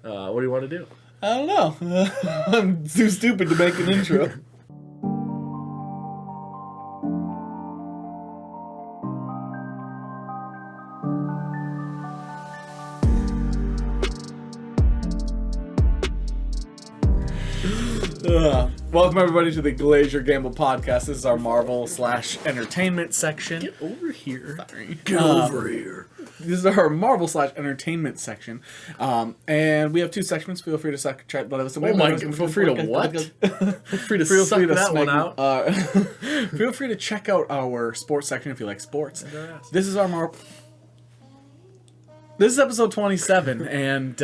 What do you want to do? I don't know. I'm too stupid to make an intro. Welcome everybody to the Glaziar Gaming podcast. This is our Marvel/entertainment section. Get over here. Sorry. Get over here. This is our Marvel/entertainment section, and we have two segments. Feel free to suck. Feel free to what? Feel free to suck that one out. Feel free to check out our sports section if you like sports. This is our This is episode 27, and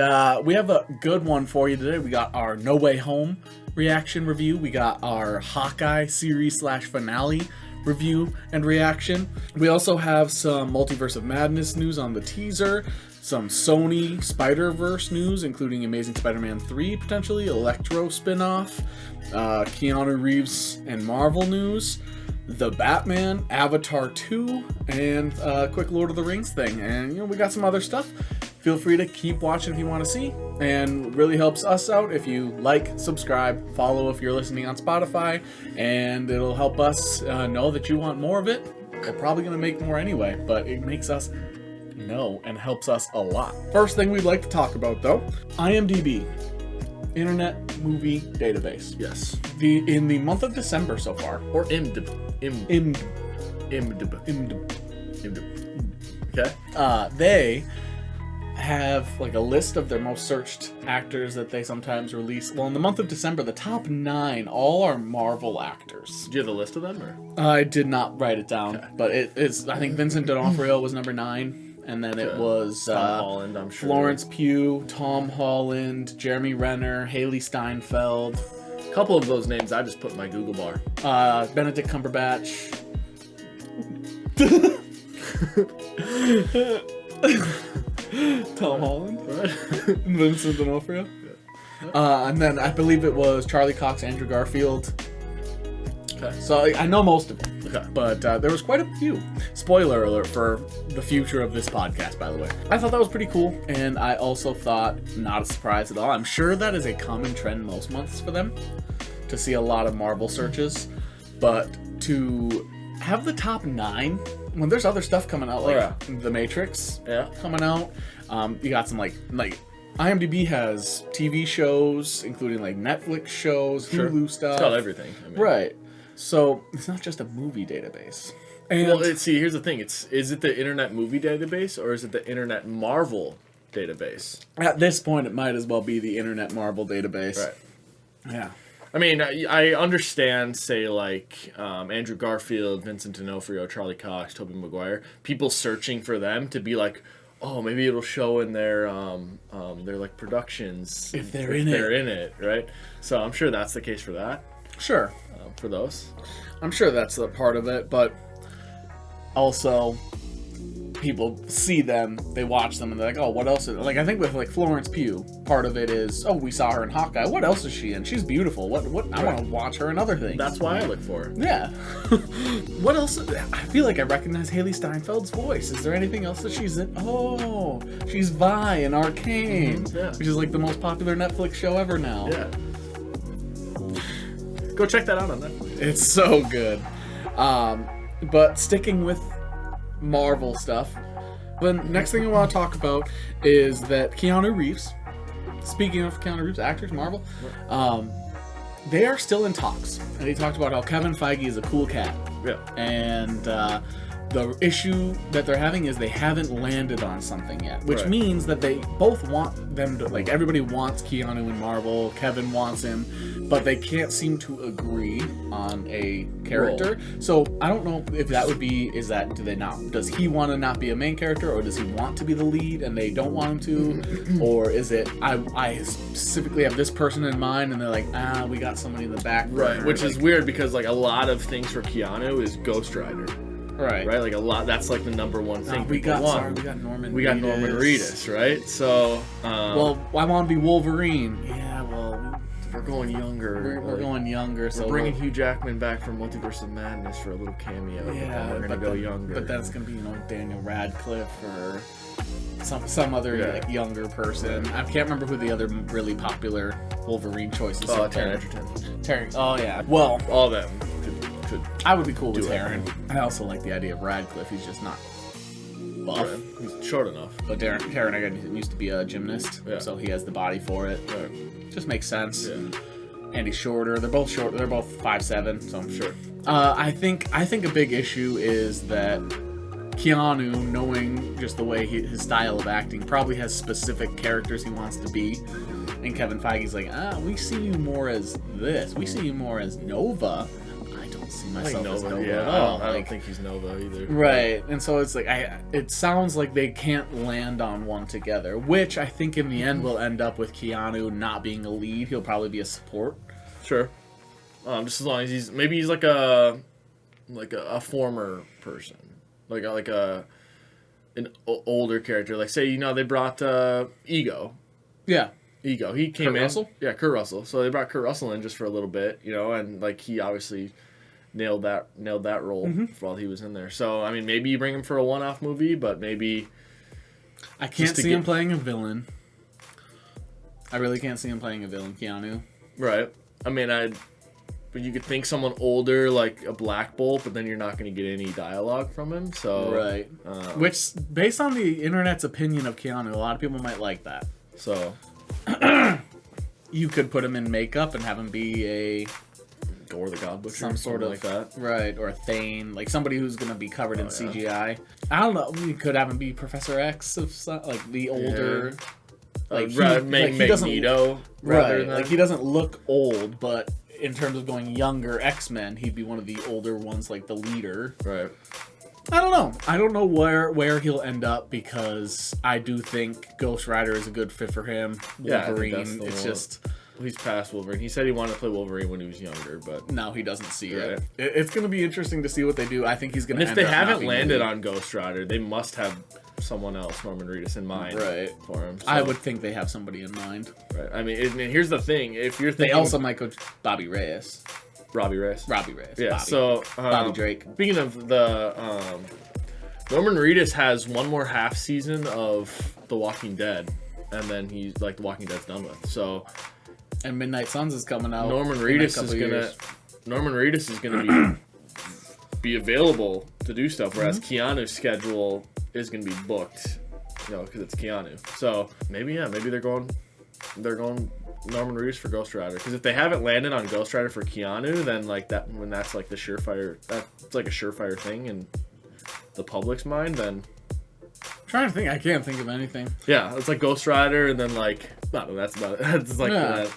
we have a good one for you today. We got our No Way Home reaction review. We got our Hawkeye series/finale review and reaction. We also have some Multiverse of Madness news on the teaser, some Sony Spiderverse news, including Amazing Spider-Man 3 potentially, Electro spinoff, Keanu Reeves and Marvel news, The Batman, Avatar 2, and a quick Lord of the Rings thing. And, we got some other stuff. Feel free to keep watching if you want to see. And it really helps us out if you like, subscribe, follow if you're listening on Spotify. And it'll help us know that you want more of it. We're probably going to make more anyway, but it makes us know and helps us a lot. First thing we'd like to talk about, though, IMDB. Internet Movie Database. Yes. In the month of December so far. Or IMDb. Okay. They have like a list of their most searched actors that they sometimes release. Well, in the month of December, the top 9 all are Marvel actors. Do you have a list of them? Or? I did not write it down, okay. But it's. I think Vincent D'Onofrio was number 9, and then it was Tom Holland, I'm sure. Florence Pugh, Tom Holland, Jeremy Renner, Haley Steinfeld. A couple of those names I just put in my Google bar. Benedict Cumberbatch. Tom Holland, Vincent D'Onofrio, and then I believe it was Charlie Cox, Andrew Garfield. Okay, so I know most of them. Okay, but there was quite a few. Spoiler alert for the future of this podcast, by the way. I thought that was pretty cool, and I also thought not a surprise at all. I'm sure that is a common trend most months for them to see a lot of Marvel searches, but to have the top 9 when there's other stuff coming out, like The Matrix coming out. You got some like IMDb has TV shows, including like Netflix shows, Hulu stuff. It's got everything. Right. So it's not just a movie database. And well, here's the thing. Is it the Internet Movie Database or is it the Internet Marvel Database? At this point, it might as well be the Internet Marvel Database. Right. Yeah. I mean, I understand, say, like, Andrew Garfield, Vincent D'Onofrio, Charlie Cox, Tobey Maguire, people searching for them to be like, oh, maybe it'll show in their like, productions. If they're in it, right? So I'm sure that's the case for that. Sure. For those. I'm sure that's a part of it, but also people see them, they watch them, and they're like, oh, what else is it? Like, I think with like Florence Pugh, part of it is, oh, we saw her in Hawkeye. What else is she in? She's beautiful. What I want to watch her in other things. That's why I look for her. Yeah. What else? I feel like I recognize Haley Steinfeld's voice. Is there anything else that she's in? Oh, she's Vi in Arcane, which is like the most popular Netflix show ever now. Yeah. Go check that out on Netflix. It's so good. But sticking with Marvel stuff, the next thing I want to talk about is that Keanu Reeves, speaking of Keanu Reeves, actors, Marvel, they are still in talks. And he talked about how Kevin Feige is a cool cat. Yeah. And the issue that they're having is they haven't landed on something yet, which means that they both want them to, like, everybody wants Keanu in Marvel, Kevin wants him, but they can't seem to agree on a character. So I don't know if that would be, does he want to not be a main character, or does he want to be the lead and they don't want him to? Or is it, I specifically have this person in mind and they're like, we got somebody in the back. Right, which is weird because like a lot of things for Keanu is Ghost Rider. Right. Like a lot. That's like the number one thing we got Norman. We got Norman Reedus, right? So. Well, I want to be Wolverine. Yeah. Well, we're going younger. We're going younger. So we're bringing Hugh Jackman back from Multiverse of Madness for a little cameo. Yeah. We're gonna go younger. But that's gonna be Daniel Radcliffe or some other like younger person. I can't remember who the other really popular Wolverine choices. Oh, Taron Egerton. Taron. Oh yeah. Well, all of them could I would be cool with it. Taron. I also like the idea of Radcliffe. He's just not buff. Right. He's short enough. But Taron Egerton used to be a gymnast, so he has the body for it. Just makes sense. Yeah. And he's shorter. They're both short. They're both 5'7", so I'm sure. I think a big issue is that Keanu, knowing just the way his style of acting, probably has specific characters he wants to be. And Kevin Feige's like, we see you more as this. We see you more as Nova. I don't see myself as Nova at all. I don't think he's Nova either. Right. And so it's like, it sounds like they can't land on one together, which I think in the end will end up with Keanu not being a lead. He'll probably be a support. Sure. Just as long as he's like a former person. Like an older character. Like, say, they brought Ego. Yeah. Ego. He came Kurt in. Russell? Yeah, Kurt Russell. So they brought Kurt Russell in just for a little bit, and like he obviously nailed that role while he was in there. So I mean, maybe you bring him for a one-off movie, but maybe I can't see him playing a villain. I really can't see him playing a villain, Keanu. Right. I mean, but you could think someone older, like a Black Bolt, but then you're not going to get any dialogue from him. So right. Which, based on the internet's opinion of Keanu, a lot of people might like that. So you could put him in makeup and have him be a Gore the God Butcher, some sort of like that, right? Or a Thane, like somebody who's going to be covered in CGI. I don't know. We could have him be Professor X of like the older. Like he Magneto, right? Like he doesn't look old, but in terms of going younger X-Men, he'd be one of the older ones, like the leader. Right. I don't know. I don't know where he'll end up, because I do think Ghost Rider is a good fit for him. Wolverine, it's just... He's past Wolverine. He said he wanted to play Wolverine when he was younger, but... No, he doesn't see it. It's going to be interesting to see what they do. I think he's going to end up... If they haven't landed on Ghost Rider, they must have someone else, Norman Reedus, in mind for him. So. I would think they have somebody in mind. Right. I mean, here's the thing. If you're thinking... They also might go Robbie Reyes. Yeah. Bobby. So Bobby Drake. Speaking of the Norman Reedus has one more half season of The Walking Dead, and then he's like The Walking Dead's done with. So and Midnight Suns is coming out. Norman Reedus is gonna be available to do stuff, whereas Keanu's schedule is gonna be booked, because it's Keanu. So maybe they're going Norman Reedus for Ghost Rider, because if they haven't landed on Ghost Rider for Keanu, then like that, when that's like the surefire, that's like a surefire thing in the public's mind, then I'm trying to think. I can't think of anything. Yeah, it's like Ghost Rider, and then like that's about it. It's like that.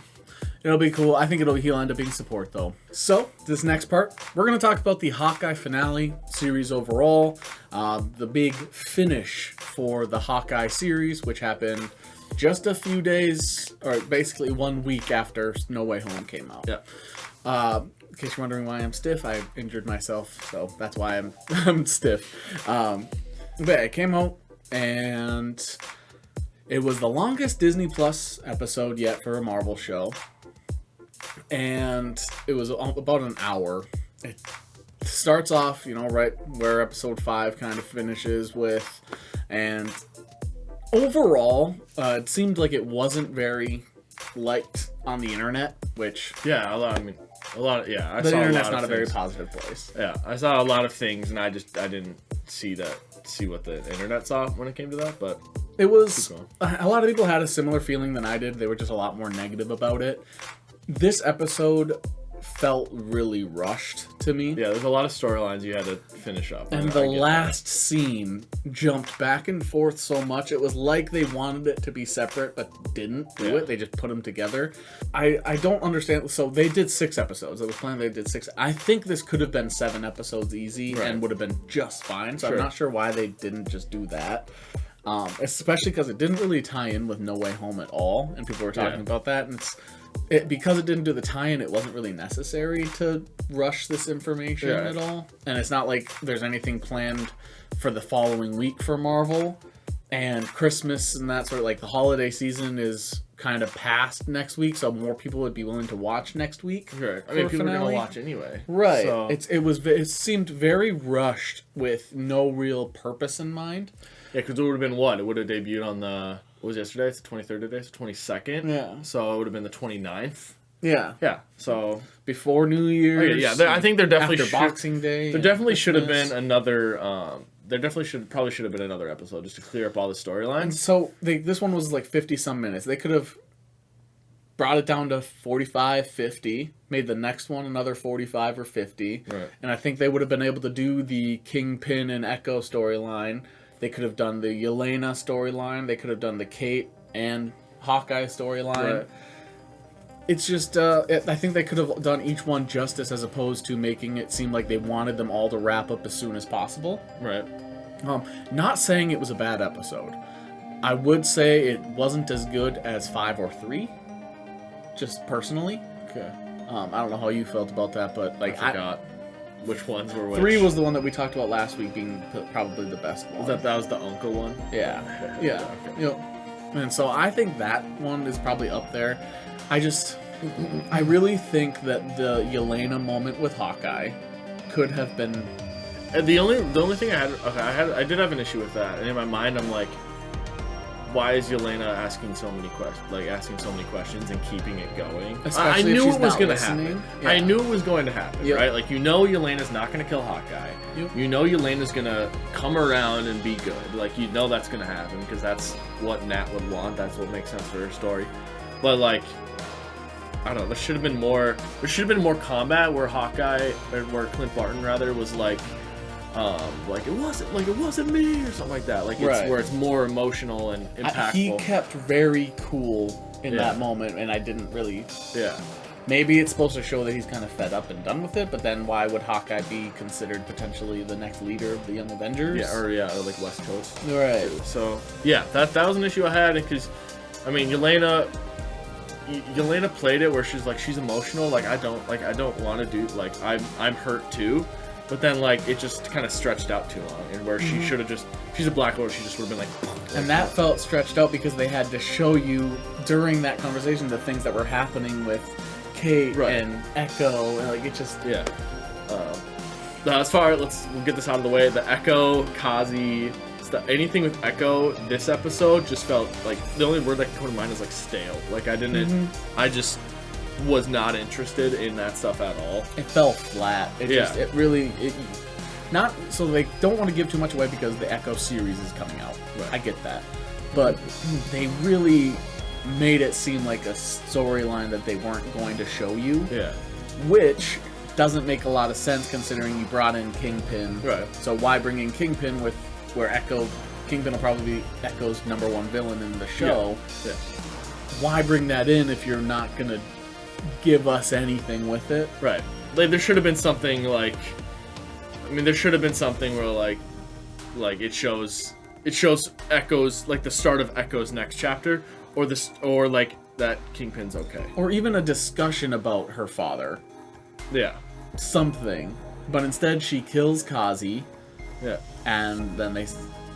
It'll be cool. I think he'll end up being support though. So this next part, we're gonna talk about the Hawkeye finale series overall, the big finish for the Hawkeye series, which happened just a few days, or basically 1 week after No Way Home came out. Yeah. In case you're wondering why I'm stiff, I injured myself, so that's why I'm stiff. But it came out, and it was the longest Disney Plus episode yet for a Marvel show, and it was about an hour. It starts off, right where episode 5 kind of finishes with, and overall, it seemed like it wasn't very liked on the internet, which... Yeah, the internet's not a very positive place. Yeah, I saw a lot of things, and I didn't see what the internet saw when it came to that, but... It was... A lot of people had a similar feeling than I did. They were just a lot more negative about it. This episode felt really rushed to me. Yeah, there's a lot of storylines you had to finish up. And the last scene jumped back and forth so much. It was like they wanted it to be separate, but didn't do it. They just put them together. I don't understand. So they did 6 episodes. It was planned they did 6. I think this could have been 7 episodes easy and would have been just fine. So I'm not sure why they didn't just do that. Especially because it didn't really tie in with No Way Home at all. And people were talking about that. And because it didn't do the tie-in, it wasn't really necessary to rush this information at all. And it's not like there's anything planned for the following week for Marvel. And Christmas and that sort of, like, the holiday season is kind of past next week, so more people would be willing to watch next week. Right. I mean, people are going to watch anyway. Right. So. It seemed very rushed with no real purpose in mind. Yeah, because it would have been what? It would have debuted on the... What was yesterday? It's the 23rd today? It's the 22nd? Yeah. So it would have been the 29th? Yeah. Yeah, so... Before New Year's. Okay, yeah, I think there definitely after Boxing Day. There definitely should have been another... there definitely probably should have been another episode just to clear up all the storylines. So this one was like 50-some minutes. They could have brought it down to 45, 50, made the next one another 45 or 50. Right. And I think they would have been able to do the Kingpin and Echo storyline. They could have done the Yelena storyline. They could have done the Kate and Hawkeye storyline. Right. It's just, I think they could have done each one justice as opposed to making it seem like they wanted them all to wrap up as soon as possible. Right. Not saying it was a bad episode. I would say it wasn't as good as 5 or 3. Just personally. Okay. I don't know how you felt about that, but like I forgot which ones were which. 3 was the one that we talked about last week being probably the best one. That was the uncle one? Yeah. Yeah. Okay. Yep. And so I think that one is probably up there. I really think that the Yelena moment with Hawkeye could have been... The only thing I did have an issue with that, and in my mind I'm like, why is Yelena asking so many questions and keeping it going? Especially I knew if she's it was not going to listening. happen. Yeah. I knew it was going to happen, Yep. right? Like, you know Yelena's not going to kill Hawkeye. Yep. You know Yelena's going to come around and be good. Like, you know that's going to happen because that's what Nat would want. That's what makes sense for her story. But, like, I don't know, there should have been more combat where Clint Barton rather was like it wasn't me or something like that. Like, it's Right. where it's more emotional and impactful. He kept very cool in that moment, and I didn't really... Yeah. Maybe it's supposed to show that he's kind of fed up and done with it, but then why would Hawkeye be considered potentially the next leader of the Young Avengers? Yeah, or like West Coast. Right. So, yeah, that was an issue I had, because, I mean, Yelena played it where she's emotional, like I don't want to do, like I'm hurt too, but then like it just kind of stretched out too long, and where she should have she's a Black Widow, she just would have been like, and that felt stretched out because they had to show you during that conversation the things that were happening with Kate and Echo, and like it just as far we'll get this out of the way. The Echo Kazi stuff, anything with Echo this episode just felt like the only word that can come to mind is like stale. Like I just was not interested in that stuff at all. It fell flat. Not so they don't want to give too much away because the Echo series is coming out. Right. I get that, but they really made it seem like a storyline that they weren't going to show you. Yeah. Which doesn't make a lot of sense considering you brought in Kingpin. Right. So why bring in Kingpin where Kingpin will probably be Echo's #1 villain in the show? Yeah. Why bring that in if you're not gonna give us anything with it? Right. Like there should have been something like, I mean, there should have been something where like it shows Echo's, like the start of Echo's next chapter, or like that Kingpin's okay, or even a discussion about her father. Yeah. Something. But instead she kills Kazi. Yeah. And then they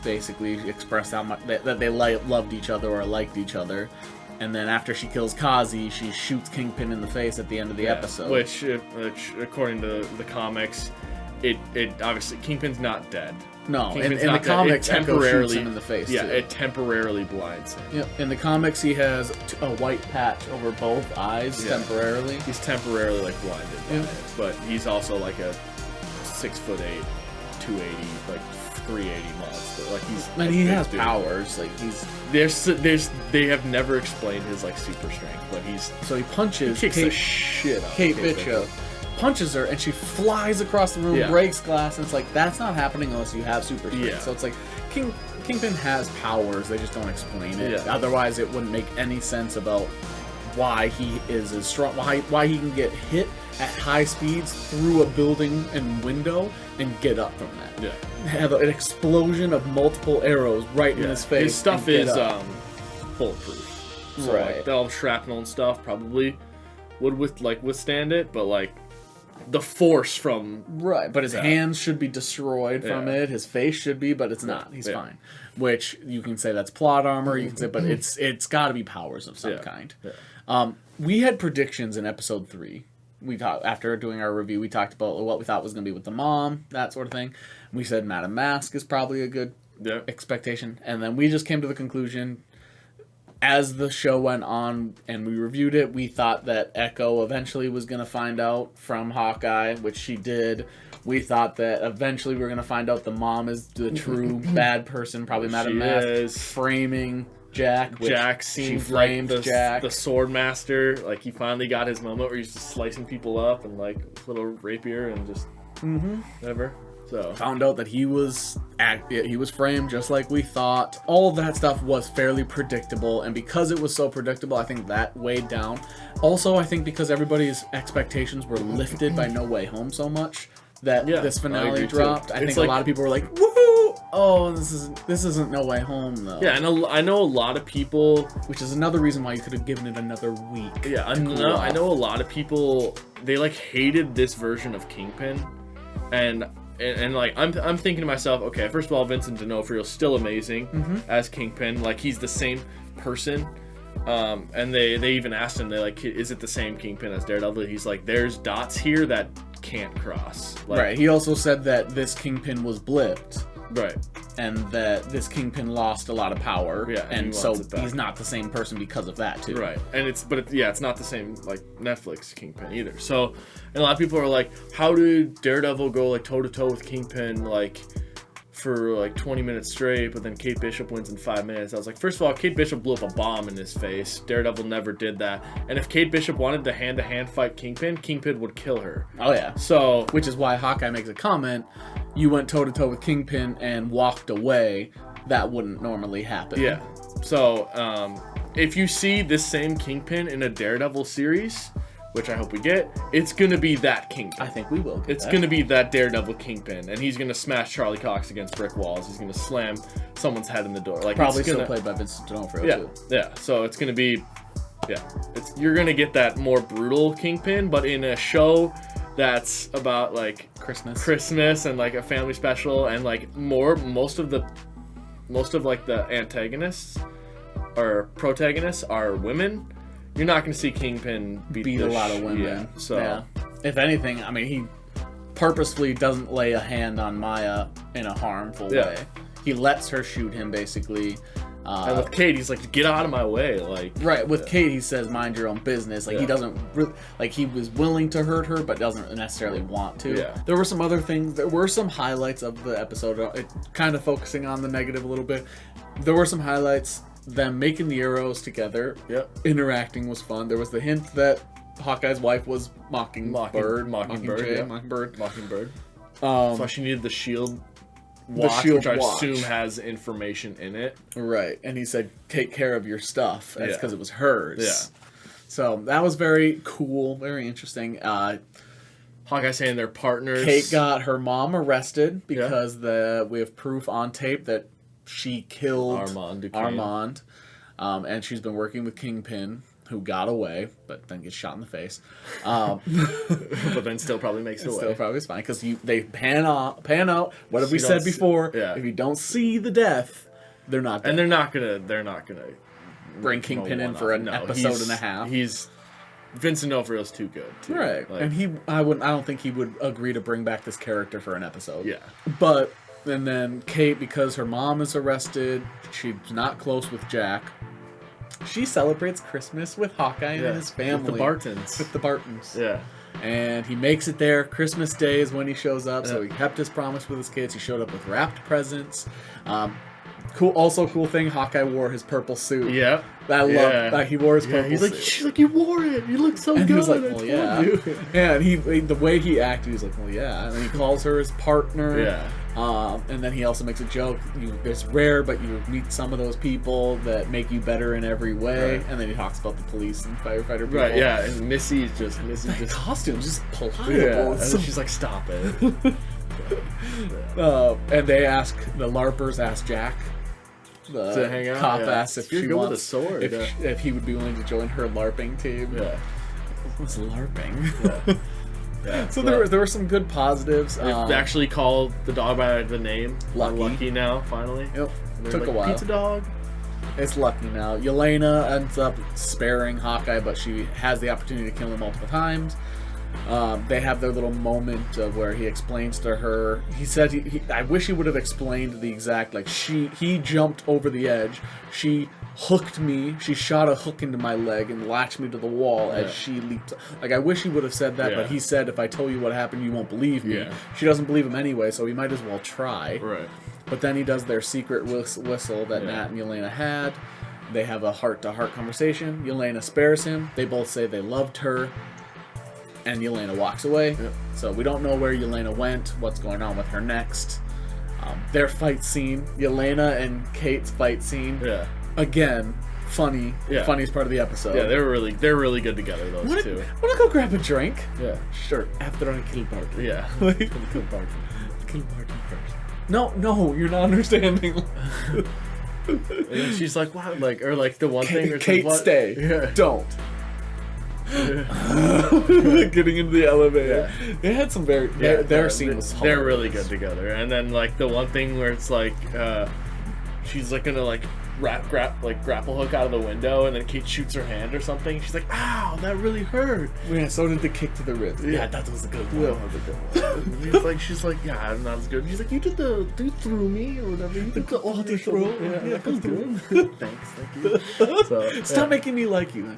basically express how much that they loved each other or liked each other. And then after she kills Kazi, she shoots Kingpin in the face at the end of the episode. Which, according to the comics, it obviously Kingpin's not dead. No, in Kingpin's the not dead. comics, It Echo shoots him in the face. Yeah, too. it temporarily blinds him. Yep. In the comics, he has a white patch over both eyes temporarily. He's temporarily like blinded by it, but he's also like a 6'8", 280, like 380 monster. Like he has powers. Like they have never explained his like super strength, but he punches. He kicks the shit out of Kate Bishop. Punches her and she flies across the room, breaks glass, and it's like that's not happening unless you have super strength. Yeah. So it's like Kingpin has powers, they just don't explain it. Yeah. Otherwise, it wouldn't make any sense about why he is as strong, why he can get hit at high speeds through a building and window and get up from that. Yeah. Have an explosion of multiple arrows right in his face. His stuff is bulletproof. So Right. like all shrapnel and stuff probably would withstand it, but like the force from but his hands should be destroyed from it. His face should be, but it's not. He's fine. Which you can say that's plot armor. You can say, but it's got to be powers of some kind. Yeah. We had predictions in episode 3. We talked after doing our review. We talked about what we thought was going to be with the mom, that sort of thing. We said Madame Mask is probably a good expectation. And then we just came to the conclusion, as the show went on and we reviewed it, we thought that Echo eventually was going to find out from Hawkeye, which she did. We thought that eventually we were going to find out the mom is the true bad person, probably Madame Mask, framing Jack. Jack seems like the sword master. Like, he finally got his moment where he's just slicing people up and like with a little rapier and just whatever. So found out that he was framed just like we thought. All of that stuff was fairly predictable, and because it was so predictable, I think that weighed down. Also, I think because everybody's expectations were lifted by No Way Home so much that this finale dropped. I think a lot of people were like, "Woohoo! Oh, this isn't No Way Home though." Yeah, and I know a lot of people, which is another reason why you could have given it another week. Yeah, I know a lot of people, they like hated this version of Kingpin, and like I'm thinking to myself, okay, first of all, Vincent D'Onofrio's still amazing as Kingpin. Like, he's the same person. And they even asked him, they're like, is it the same Kingpin as Daredevil? He's like, there's dots here that can't cross. Like, right. He also said that this Kingpin was blipped. Right. And that this Kingpin lost a lot of power. Yeah. And so he's not the same person because of that too. Right. And it's not the same like Netflix Kingpin either. So, and a lot of people are like, how did Daredevil go like toe to toe with Kingpin like for like 20 minutes straight, but then Kate Bishop wins in 5 minutes? I was like, first of all, Kate Bishop blew up a bomb in his face. Daredevil never did that. And if Kate Bishop wanted to hand-to-hand fight Kingpin would kill her. Oh yeah. So, which is why Hawkeye makes a comment, you went toe-to-toe with Kingpin and walked away. That wouldn't normally happen. Yeah. So, if you see this same Kingpin in a Daredevil series, which I hope we get, it's going to be that Kingpin. I think we will. It's going to be that Daredevil Kingpin, and he's going to smash Charlie Cox against brick walls. He's going to slam someone's head in the door. Like, probably still played by Vincent D'Onofrio, too. Yeah, so it's going to be, you're going to get that more brutal Kingpin, but in a show that's about, like, Christmas and, like, a family special, and, like, most of the antagonists or protagonists are women. You're not going to see Kingpin beat a lot of women. Yeah, so. Yeah. If anything, I mean, he purposefully doesn't lay a hand on Maya in a harmful way. He lets her shoot him, basically. And with Kate, he's like, get out of my way. Like, right, with Kate, he says, mind your own business. Like, he doesn't really, like, he was willing to hurt her, but doesn't necessarily want to. Yeah. There were some other things. There were some highlights of the episode, kind of focusing on the negative a little bit. There were some highlights. Them making the arrows together, interacting was fun. There was the hint that Hawkeye's wife was Mockingbird. So she needed the shield watch, which I assume has information in it. Right, and he said, take care of your stuff. That's because it was hers. Yeah. So that was very cool, very interesting. Hawkeye saying they're partners. Kate got her mom arrested because we have proof on tape that she killed Armand. And she's been working with Kingpin, who got away, but then gets shot in the face. But then still probably makes it away. Still probably is fine, because they pan out. What have we said before? If you don't see the death, they're not dead. And they're not gonna bring Kingpin in for an episode and a half. Vincent D'Onofrio's too good, too. Right. Like, and I don't think he would agree to bring back this character for an episode. Yeah. But and then Kate, because her mom is arrested, she's not close with Jack. She celebrates Christmas with Hawkeye and his family. With the Bartons. Yeah. And he makes it there. Christmas Day is when he shows up, so he kept his promise with his kids. He showed up with wrapped presents. Cool thing, Hawkeye wore his purple suit. Yeah. I love that he wore his purple suit. She's like, you wore it. You look so good. He was like, well, yeah. Yeah, and the way he acted, he was like, well, yeah. And then he calls her his partner. Yeah. And then he also makes a joke. It's rare, but you meet some of those people that make you better in every way. Right. And then he talks about the police and firefighter people. Right, yeah. And Missy's just costume's just pliable. Yeah. And she's like, stop it. And the LARPers ask Jack. To hang out. Cop asks if she wants with a sword. If he would be willing to join her LARPing team. Yeah. What's LARPing? Yeah. Yeah, so there were some good positives. They actually called the dog by the name. Lucky now, finally. Yep. Took a while. Pizza dog. It's Lucky now. Yelena ends up sparing Hawkeye, but she has the opportunity to kill him multiple times. They have their little moment of where he explains to her. He said, I wish he would have explained the exact, like, he jumped over the edge. She hooked me. She shot a hook into my leg and latched me to the wall as she leaped. Like, I wish he would have said that, but he said, if I tell you what happened, you won't believe me. Yeah. She doesn't believe him anyway, so he might as well try. Right. But then he does their secret whistle that Nat and Yelena had. They have a heart-to-heart conversation. Yelena spares him. They both say they loved her. And Yelena walks away. Yep. So we don't know where Yelena went, what's going on with her next. Their fight scene, Yelena and Kate's fight scene. Yeah. Again, funny. Yeah. Funniest part of the episode. Yeah, they're really good together, those two. Wanna go grab a drink? Yeah. Sure. After I kill Barton. Yeah. Kill Barton first. No, you're not understanding. And she's like, wow, like, or like the one thing. Kate, like, stay. Yeah. Don't. Getting into the elevator. Yeah. They had some their scene was hilarious. They're really good together. And then like the one thing where it's like she's like gonna like grapple hook out of the window, and then Kate shoots her hand or something. She's like, ow, that really hurt. Yeah, so did the kick to the ribs. Yeah, that was a good one. That was a good one. She's like, yeah, I'm not as good. She's like, you threw me or whatever. You did the throw. Yeah, that was good. Thanks, thank you. So, stop making me like you.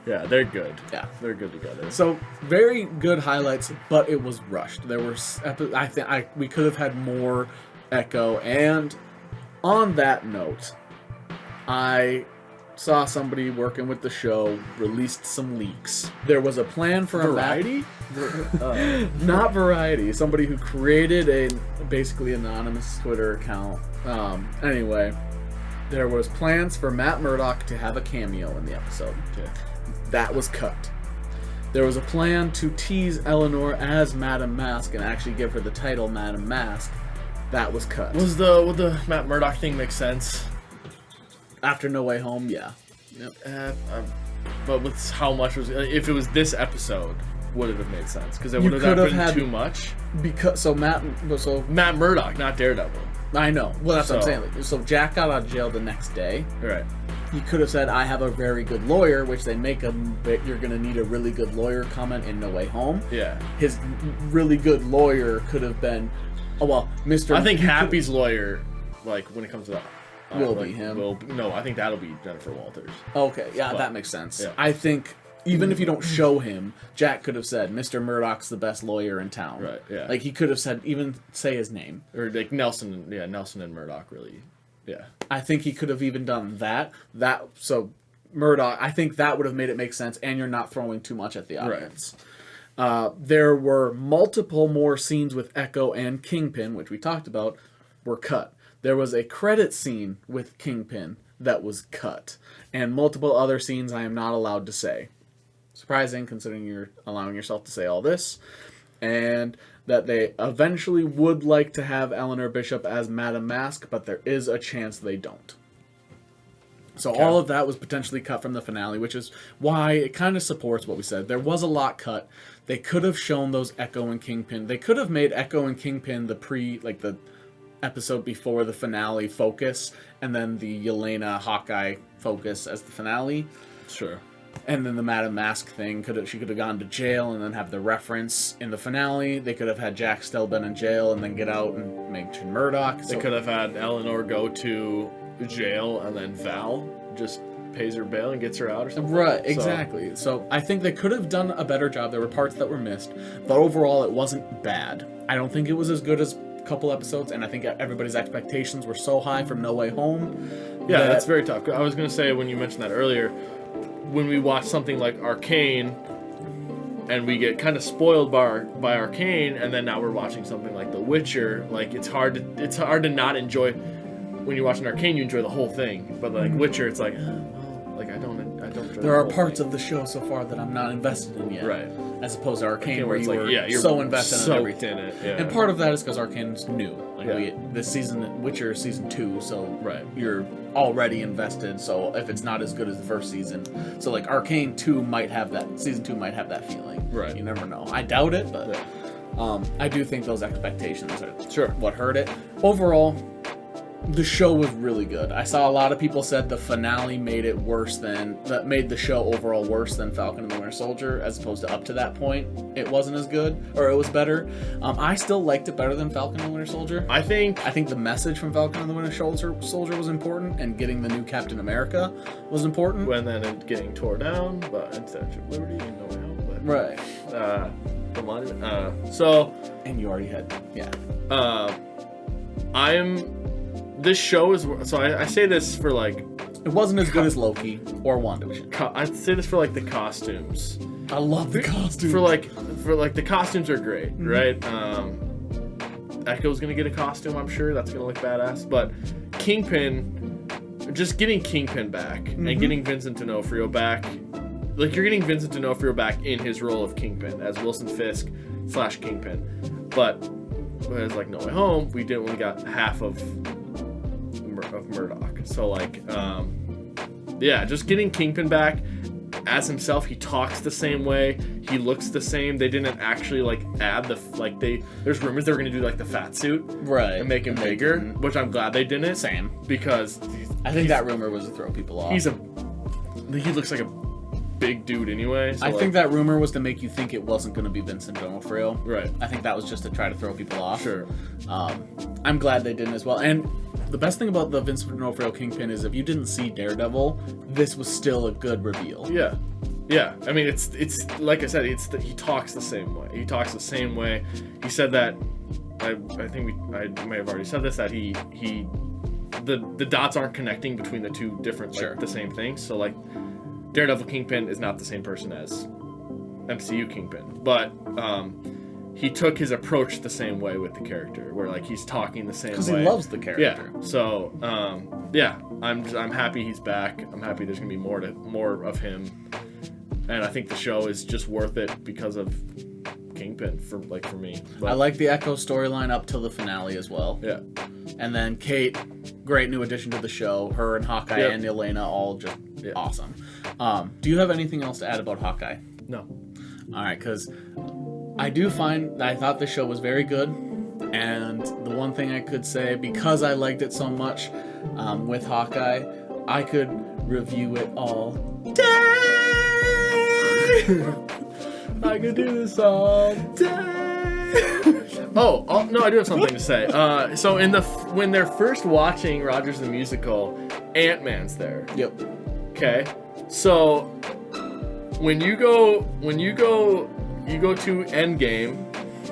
Yeah, they're good. Yeah, they're good together. So very good highlights, but it was rushed. There were, I think, we could have had more Echo. And on that note, I saw somebody working with the show released some leaks. There was a plan for Variety? Not Variety. Somebody who created a basically anonymous Twitter account. Anyway, there was plans for Matt Murdock to have a cameo in the episode. Okay. That was cut. There was a plan to tease Eleanor as Madame Mask and actually give her the title Madame Mask. That was cut. Would the Matt Murdock thing make sense? After No Way Home, yeah. Yep. But with how much was if it was this episode, would it have made sense? Because it would have been too much. Because Matt Murdock, not Daredevil. I know. Well, that's what I'm saying. Like, so Jack got out of jail the next day. Right. You could have said, I have a very good lawyer, which they make a bit, you're going to need a really good lawyer comment in No Way Home. Yeah. His really good lawyer could have been, Mr. I think Happy's lawyer, like, when it comes to that, will be him. No, I think that'll be Jennifer Walters. Okay, yeah, that makes sense. Yeah. I think, even if you don't show him, Jack could have said, Mr. Murdock's the best lawyer in town. Right, yeah. Like, he could have said, even say his name. Or, like, Nelson and Murdock, really. Yeah. I think he could have even done that. So Murdock, I think that would have made it make sense, and you're not throwing too much at the audience. Right. There were multiple more scenes with Echo and Kingpin, which we talked about, were cut. There was a credit scene with Kingpin that was cut, and multiple other scenes I am not allowed to say. Surprising, considering you're allowing yourself to say all this. And that they eventually would like to have Eleanor Bishop as Madame Mask, but there is a chance they don't. So all of that was potentially cut from the finale, which is why it kind of supports what we said. There was a lot cut. They could have shown those Echo and Kingpin. They could have made Echo and Kingpin the episode before the finale focus, and then the Yelena Hawkeye focus as the finale. Sure. And then the Madame Mask thing, she could have gone to jail and then have the reference in the finale. They could have had Jack still been in jail and then get out and mention Murdock. They could have had Eleanor go to jail and then Val just pays her bail and gets her out or something. Right, exactly. So I think they could have done a better job. There were parts that were missed, but overall it wasn't bad. I don't think it was as good as a couple episodes, and I think everybody's expectations were so high from No Way Home. Yeah, that's very tough. I was going to say, when you mentioned that earlier, when we watch something like Arcane and we get kind of spoiled by Arcane, and then now we're watching something like The Witcher, like it's hard to not enjoy. When you're watching Arcane, you enjoy the whole thing, but like Witcher, it's like, I don't enjoy. There are parts of the show so far that I'm not invested in yet, right? As opposed to Arcane, where you're so invested in everything. In it, yeah. And part of that is because Arcane's new. This season, Witcher is season 2, so you're already invested. So if it's not as good as the first season, so like Arcane 2 might have that. Season 2 might have that feeling. Right. You never know. I doubt it, but I do think those expectations are what hurt it. Overall, The show was really good. I saw a lot of people said the finale made the show overall worse than Falcon and the Winter Soldier, as opposed to up to that point it wasn't as good, or it was better. I still liked it better than Falcon and the Winter Soldier. I think the message from Falcon and the Winter Soldier was important, and getting the new Captain America was important. When then it getting tore down, but instead of Liberty and No Way Home, but Right. The Monument. And you already had This show is so. I say this for like. It wasn't as good as Loki or WandaVision. I'd say this for like the costumes. I love the costumes. For like the costumes are great, right? Echo's gonna get a costume, I'm sure. That's gonna look badass. But Kingpin, just getting Kingpin back and getting Vincent D'Onofrio back, like you're getting Vincent D'Onofrio back in his role of Kingpin as Wilson Fisk / Kingpin. But whereas like No Way Home, we only got half of Murdoch. So like, just getting Kingpin back as himself. He talks the same way. He looks the same. They didn't actually like add there's rumors they were gonna do like the fat suit, right, and make him bigger, which I'm glad they didn't. Same, because I think that rumor was to throw people off. He looks like a big dude anyway. So I think that rumor was to make you think it wasn't going to be Vincent D'Onofrio. Right. I think that was just to try to throw people off. Sure. I'm glad they didn't as well. And the best thing about the Vincent D'Onofrio Kingpin is if you didn't see Daredevil, this was still a good reveal. Yeah. Yeah. I mean, it's like I said, he talks the same way. He talks the same way. He said that. I think I may have already said this, that the dots aren't connecting between the two different the same things. So like. Daredevil Kingpin is not the same person as MCU Kingpin, but he took his approach the same way with the character, where like he's talking the same way. Because he loves the character. Yeah. So I'm happy he's back. I'm happy there's gonna be more of him, and I think the show is just worth it because of Kingpin for me. But, I like the Echo storyline up till the finale as well. Yeah. And then Kate, great new addition to the show. Her and Hawkeye and Elena all just awesome. Do you have anything else to add about Hawkeye? No. All right, because I thought the show was very good, and the one thing I could say, because I liked it so much with Hawkeye, I could review it all day. I could do this all day. Oh, no, I do have something to say. So when they're first watching Rogers the Musical, Ant-Man's there. Yep. Okay. So when you go to Endgame,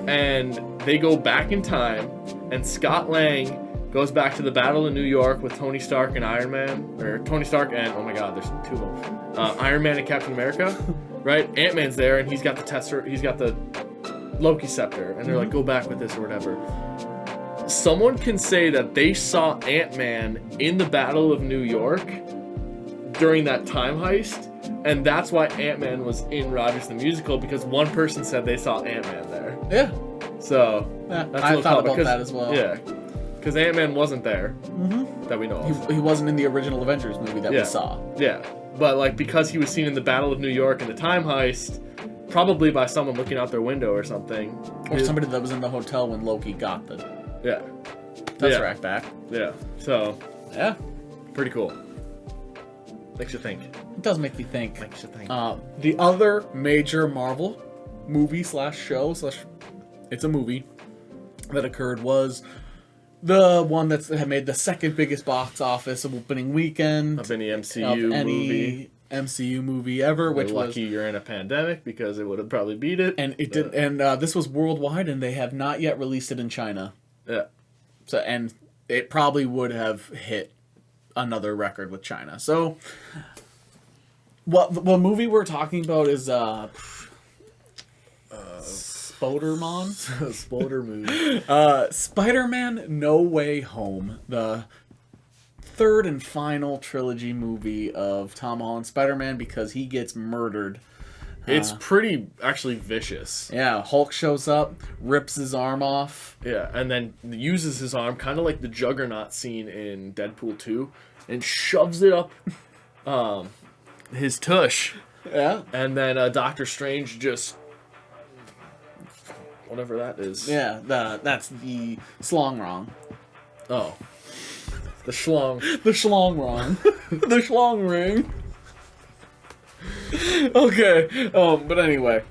and they go back in time, and Scott Lang goes back to the Battle of New York with Tony Stark and Iron Man, or Tony Stark and there's two of them, Iron Man and Captain America, right? Ant-Man's there, and he's got the Loki scepter, and they're like, go back with this or whatever. Someone can say that they saw Ant-Man in the Battle of New York during that time heist, and that's why Ant-Man was in Rogers the Musical, because one person said they saw Ant-Man there. Yeah. So that's I thought about that as well. Yeah. Because Ant-Man wasn't there that we know of. He wasn't in the original Avengers movie that we saw. Yeah. But like because he was seen in the Battle of New York in the time heist, probably by someone looking out their window or something. Or somebody that was in the hotel when Loki got the Tesseract back. Yeah. So yeah. Pretty cool. Makes you think. It does make me think. Makes you think. The other major Marvel movie / show / it's a movie that occurred was the one that had made the second biggest box office opening weekend of any MCU movie ever. Which was lucky you're in a pandemic, because it would have probably beat it. And it did. And this was worldwide, and they have not yet released it in China. Yeah. So and it probably would have hit another record with China. So what the movie we're talking about is Spoderman? Spoder movie. Spider-Man No Way Home, the third and final trilogy movie of Tom Holland's Spider-Man, because he gets murdered. It's pretty actually vicious. Yeah, Hulk shows up, rips his arm off. Yeah, and then uses his arm, kind of like the Juggernaut scene in Deadpool 2, and shoves it up his tush. Yeah. And then Doctor Strange just... whatever that is. Yeah, that's the Slong Wrong. Oh. The schlong. The schlong wrong. The schlong ring. Okay. But anyway,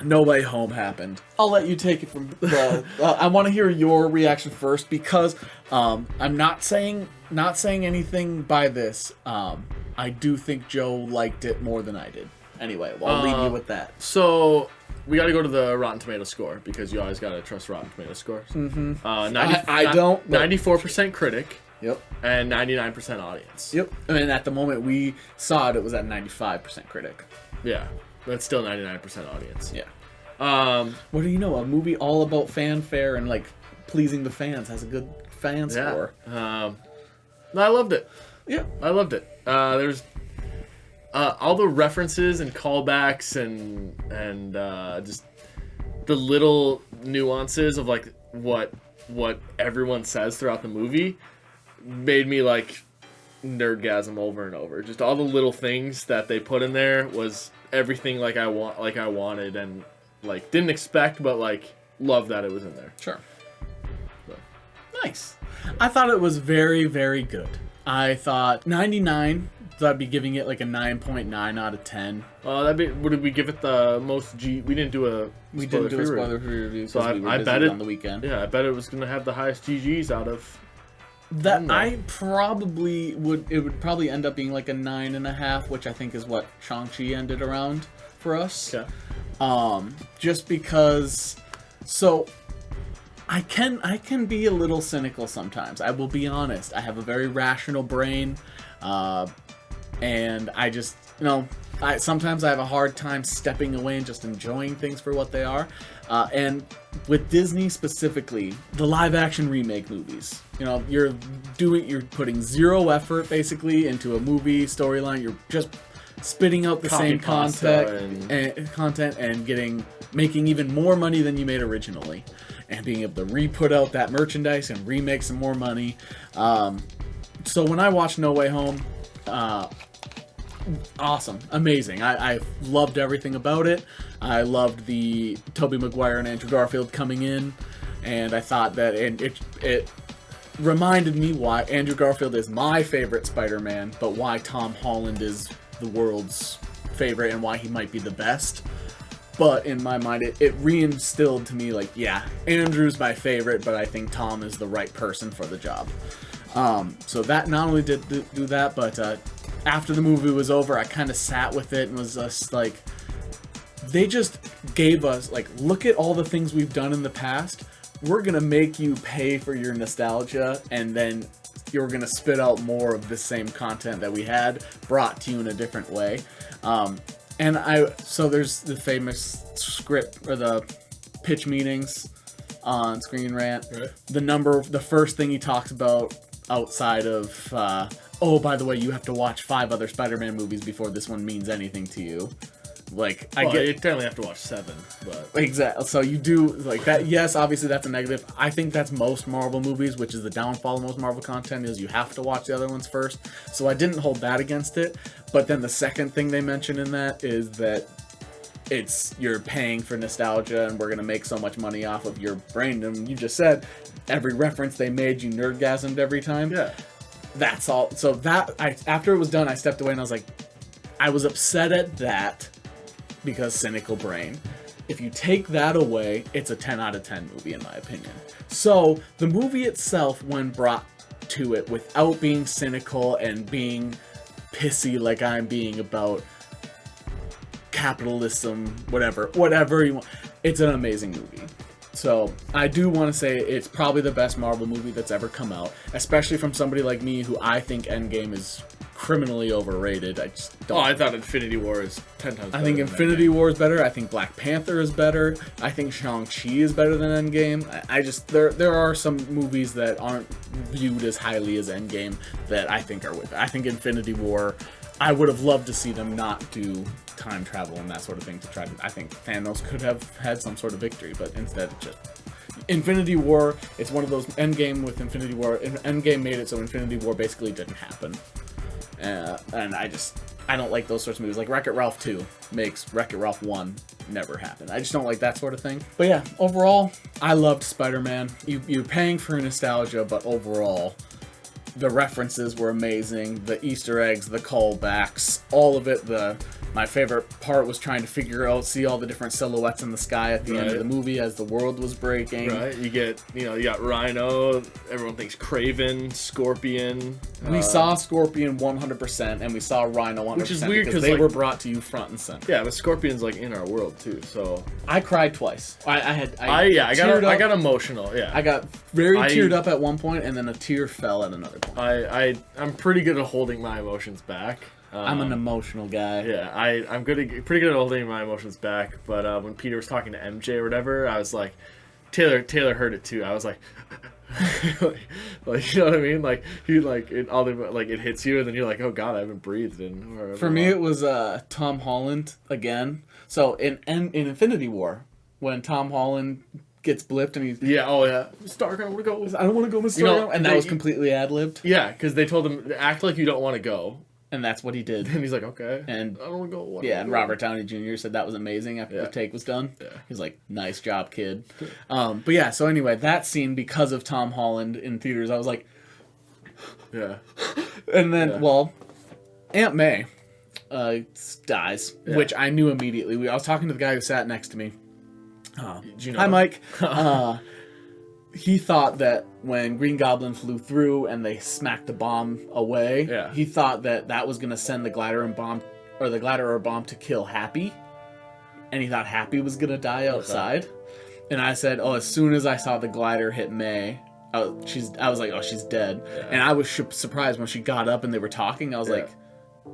No Way Home happened. I'll let you take it from the. I want to hear your reaction first because I'm not saying anything by this. I do think Joe liked it more than I did. Anyway, I'll leave you with that. So we got to go to the Rotten Tomato score because you always got to trust Rotten Tomato scores. Mm-hmm. I don't. 94% critic. Yep. And 99% audience. Yep. And at the moment we saw it, it was at 95% critic. Yeah. But still 99% audience. Yeah. What do you know? A movie all about fanfare and like pleasing the fans has a good fan score. I loved it. Yeah. I loved it. There's all the references and callbacks and just the little nuances of like what everyone says throughout the movie made me like nerdgasm over and over. Just all the little things that they put in there was everything like I wanted and like didn't expect, but like love that it was in there. Sure. So. Nice. I thought it was very, very good. I thought 99. So I'd be giving it like a 9.9 out of 10. Would we give it the most G? We didn't do a spoiler-free review, so we were I busy bet it on the weekend. Yeah, I bet it was gonna have the highest GGs out of. That I probably would. It would probably end up being like a 9.5, which I think is what Shang-Chi ended around for us. Okay. Just because. So, I can be a little cynical sometimes. I will be honest. I have a very rational brain, and I just sometimes I have a hard time stepping away and just enjoying things for what they are. And with Disney specifically, the live-action remake movies, you're putting zero effort basically into a movie storyline. You're just spitting out the same content and making even more money than you made originally, and being able to re-put out that merchandise and remake some more money. So when I watched No Way Home, awesome, amazing. I loved everything about it. I loved the Tobey Maguire and Andrew Garfield coming in, and I thought that it reminded me why Andrew Garfield is my favorite Spider-Man, but why Tom Holland is the world's favorite and why he might be the best. But in my mind, it reinstilled to me like, yeah, Andrew's my favorite, but I think Tom is the right person for the job. So that not only did do that, but after the movie was over, I kind of sat with it and was just like, they just gave us, like, look at all the things we've done in the past. We're going to make you pay for your nostalgia, and then you're going to spit out more of the same content that we had, brought to you in a different way. So there's the famous script, or the pitch meetings on Screen Rant. Right. The first thing he talks about outside of, oh, by the way, you have to watch 5 other Spider-Man movies before this one means anything to you. Like, you technically have to watch 7, but... Exactly. So you do, like, that. Yes, obviously that's a negative. I think that's most Marvel movies, which is the downfall of most Marvel content, is you have to watch the other ones first. So I didn't hold that against it. But then the second thing they mention in that is that you're paying for nostalgia and we're going to make so much money off of your brain. And you just said, every reference they made, you nerdgasmed every time. Yeah. That's all. So after it was done, I stepped away and I was like, I was upset at that. Because cynical brain. If you take that away, it's a 10 out of 10 movie in my opinion. So the movie itself, when brought to it without being cynical and being pissy like I'm being about capitalism, whatever you want, it's an amazing movie. So I do want to say it's probably the best Marvel movie that's ever come out, especially from somebody like me who I think Endgame is criminally overrated. I just don't. I thought Infinity War is 10 times better. I think Infinity War is better. I think Black Panther is better. I think Shang-Chi is better than Endgame. I just, there are some movies that aren't viewed as highly as Endgame that I think are with it. I think Infinity War, I would have loved to see them not do time travel and that sort of thing to try to, I think Thanos could have had some sort of victory, but instead it just, Infinity War, it's one of those, Endgame with Infinity War, Endgame made it so Infinity War basically didn't happen. And I don't like those sorts of movies. Like Wreck-It Ralph 2 makes Wreck-It Ralph 1 never happen. I just don't like that sort of thing. But yeah, overall, I loved Spider-Man. You're paying for nostalgia, but overall, the references were amazing, the Easter eggs, the callbacks, all of it. My favorite part was trying to see all the different silhouettes in the sky at the end of the movie as the world was breaking. Right, you got Rhino. Everyone thinks Kraven, Scorpion. We saw Scorpion 100%, and we saw Rhino 100%, which is weird because they were brought to you front and center. Yeah, but Scorpion's like in our world too, so I cried twice. I got emotional. Yeah, I got very teared up at one point, and then a tear fell at another point. I'm pretty good at holding my emotions back. I'm an emotional guy. Yeah, I'm pretty good at holding my emotions back. But when Peter was talking to MJ or whatever, I was like, Taylor heard it too. I was like, like you know what I mean? Like it hits you, and then you're like, oh god, I haven't breathed in. For me, it was Tom Holland again. So in Infinity War, when Tom Holland gets blipped and he's Stark, I don't want to go. I don't want to go with Stark, and that was completely ad-libbed. Yeah, because they told him act like you don't want to go. And that's what he did. And he's like, okay. And I don't want to go. And Robert Downey Jr. said that was amazing after the take was done. Yeah. He's like, nice job, kid. But yeah, so anyway, that scene, because of Tom Holland in theaters, I was like, yeah. And then, Aunt May dies, which I knew immediately. I was talking to the guy who sat next to me. Hi, Mike. He thought that when Green Goblin flew through and they smacked the bomb away, he thought that was going to send the glider or bomb to kill Happy, and he thought Happy was going to die outside. And I said, as soon as I saw the glider hit May, I was like, she's dead. Yeah. And I was surprised when she got up and they were talking. I was like,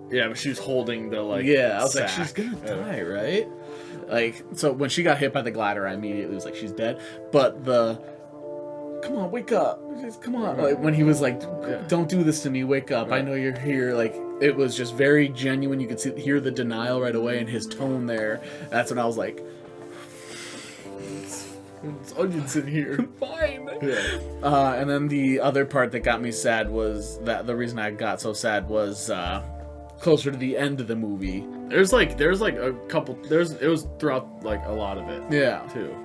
yeah, but she was holding the I was sack. Like, she's going to die, right? Like, so when she got hit by the glider, I immediately was like, she's dead. But come on, wake up. Come on. Like, when he was like, don't do this to me, wake up. I know you're here. Like, it was just very genuine. You could hear the denial right away in his tone there. That's when I was like, it's onions in here. Fine. Yeah. And then the other part that got me sad was the reason I got so sad was closer to the end of the movie. There's a couple. It was throughout like a lot of it. Yeah. Too.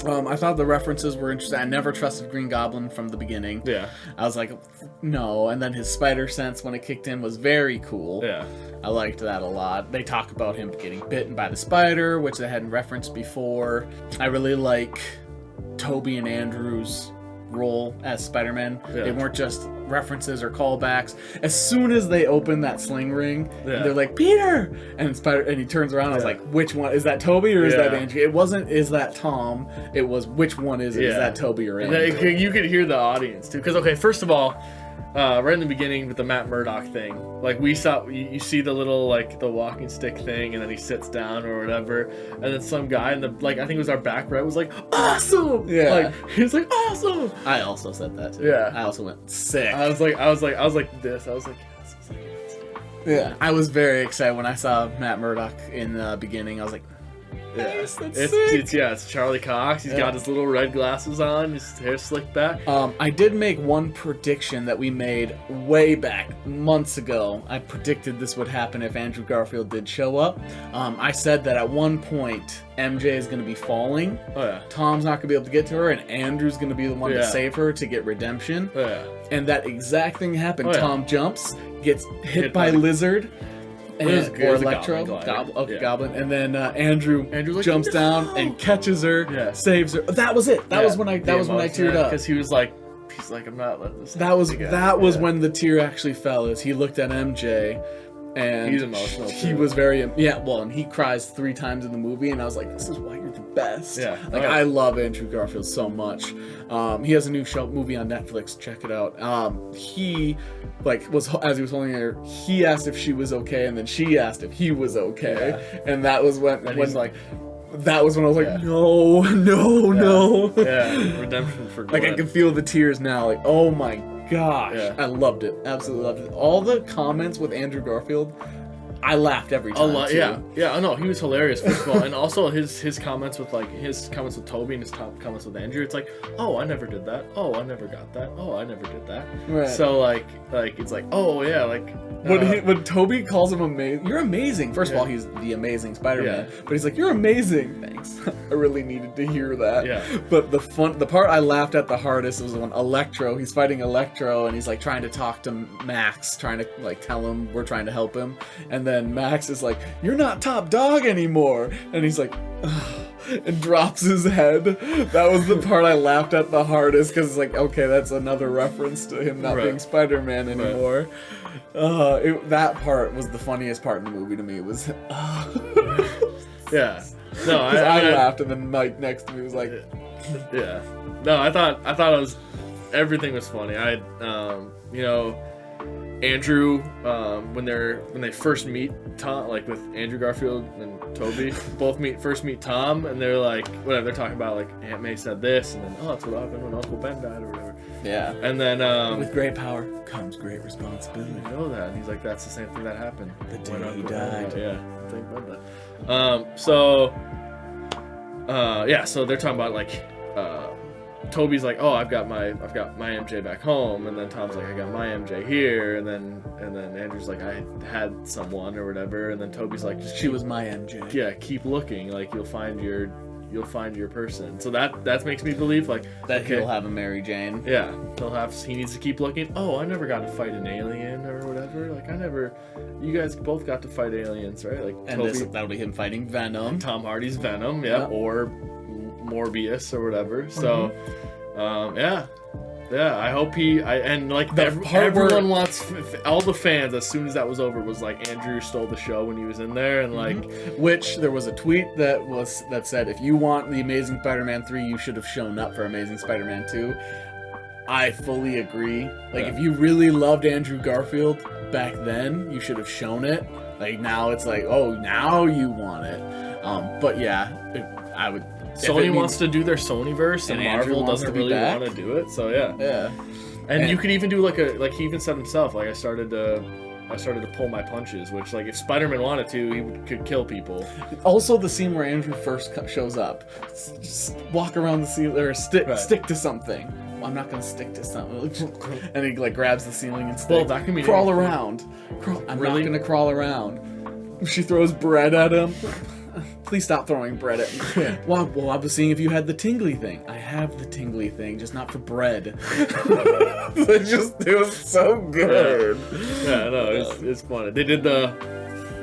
I thought the references were interesting. I never trusted Green Goblin from the beginning. Yeah. I was like, no. And then his spider sense when it kicked in was very cool. Yeah. I liked that a lot. They talk about him getting bitten by the spider, which they hadn't referenced before. I really like Tobey and Andrew's role as Spider-Man. Yeah. They weren't just references or callbacks. As soon as they open that sling ring, they're like, Peter! And he turns around, I was like, which one? Is that Tobey or is that Andrew? It wasn't, is that Tom? It was, which one is it? Is that Tobey or Andrew? You could hear the audience, too. Because, okay, first of all, right in the beginning with the Matt Murdock thing, like we saw, you see the little like the walking stick thing, and then he sits down or whatever, and then some guy in the I think it was our back right was like awesome, he was like awesome. I also said that too. Yeah, I also went sick. I was like this. I was like yes. Yeah, I was very excited when I saw Matt Murdock in the beginning. I was like, nice, that's sick. It's Charlie Cox. He's got his little red glasses on, his hair slicked back. I did make one prediction that we made way back months ago. I predicted this would happen if Andrew Garfield did show up. I said that at one point MJ is going to be falling. Oh yeah. Tom's not going to be able to get to her, and Andrew's going to be the one to save her to get redemption. Oh yeah. And that exact thing happened. Oh, yeah. Tom jumps, gets hit by Lizard. Or Electro, Goblin, and then Andrew like, jumps down and catches her, saves her. That was it. That was when I teared up, because he's like, I'm not letting this. That was when the tear actually fell. As he looked at MJ, and he's emotional. He was very and he cries 3 times in the movie, and I was like, this is why you're the best. Yeah, I love Andrew Garfield so much. He has a new movie on Netflix. Check it out. He was as he was holding her, he asked if she was okay, and then she asked if he was okay, and that was when he's like. That was when I was like, no. Yeah, redemption for Gwen. I can feel the tears now. Like, oh my gosh, I loved it. Absolutely loved it. All the comments with Andrew Garfield, I laughed every time. A lot, too. yeah. No, he was hilarious first of all, and also his comments with Toby and his comments with Andrew. It's like, oh, I never did that. Oh, I never got that. Oh, I never did that. Right. So like it's like, oh yeah, like when Toby calls him amazing, you're amazing. First of all, he's the amazing Spider-Man, but he's like, you're amazing. Thanks. I really needed to hear that. Yeah. But the part I laughed at the hardest was when he's fighting Electro, and he's like trying to talk to Max, trying to like tell him we're trying to help him, and then Max is like, you're not top dog anymore, and he's like, ugh, and drops his head. That was the part I laughed at the hardest, because it's like, okay, that's another reference to him not being Spider-Man anymore. That part was the funniest part in the movie to me. Was yeah. No, I laughed, and then Mike next to me was like, yeah. No, I thought it was, everything was funny. Andrew, when they first meet Tom, like with Andrew Garfield and Toby, first meet Tom, and they're like, whatever, they're talking about like Aunt May said this, and then that's what happened when Uncle Ben died or whatever. Yeah. And then with great power comes great responsibility. I know that, and he's like, that's the same thing that happened the day he died. Yeah, think about that. So they're talking about like. Toby's like, oh, I've got my MJ back home, and then Tom's like, I got my MJ here, and then Andrew's like, I had someone or whatever, and then Toby's like, she was my MJ. Yeah, keep looking, like you'll find your person. So that makes me believe like that he'll have a Mary Jane. Yeah, he needs to keep looking. Oh, I never got to fight an alien or whatever. Like you guys both got to fight aliens, right? Like and that'll be him fighting Venom. Tom Hardy's Venom, yeah. Or Morbius or whatever. So, I hope everyone wants all the fans. As soon as that was over, was like Andrew stole the show when he was in there, and like which there was a tweet that said, if you want the Amazing Spider-Man 3, you should have shown up for Amazing Spider-Man 2. I fully agree. Like if you really loved Andrew Garfield back then, you should have shown it. Like now it's like, oh, now you want it. But yeah, I would. Sony wants to do their Sonyverse, and Marvel doesn't really want to do it. So yeah. And you could even do he even said himself, like I started to pull my punches, which like if Spider-Man wanted to, he could kill people. Also, the scene where Andrew first shows up, just walk around the ceiling or stick to something. Well, I'm not gonna stick to something, and he like grabs the ceiling and sticks. Well, that can be crawl around. I'm not gonna crawl around. She throws bread at him. Please stop throwing bread at me. Well, I was seeing if you had the tingly thing. I have the tingly thing, just not for bread. It was so good. Yeah, no, it's funny. They did the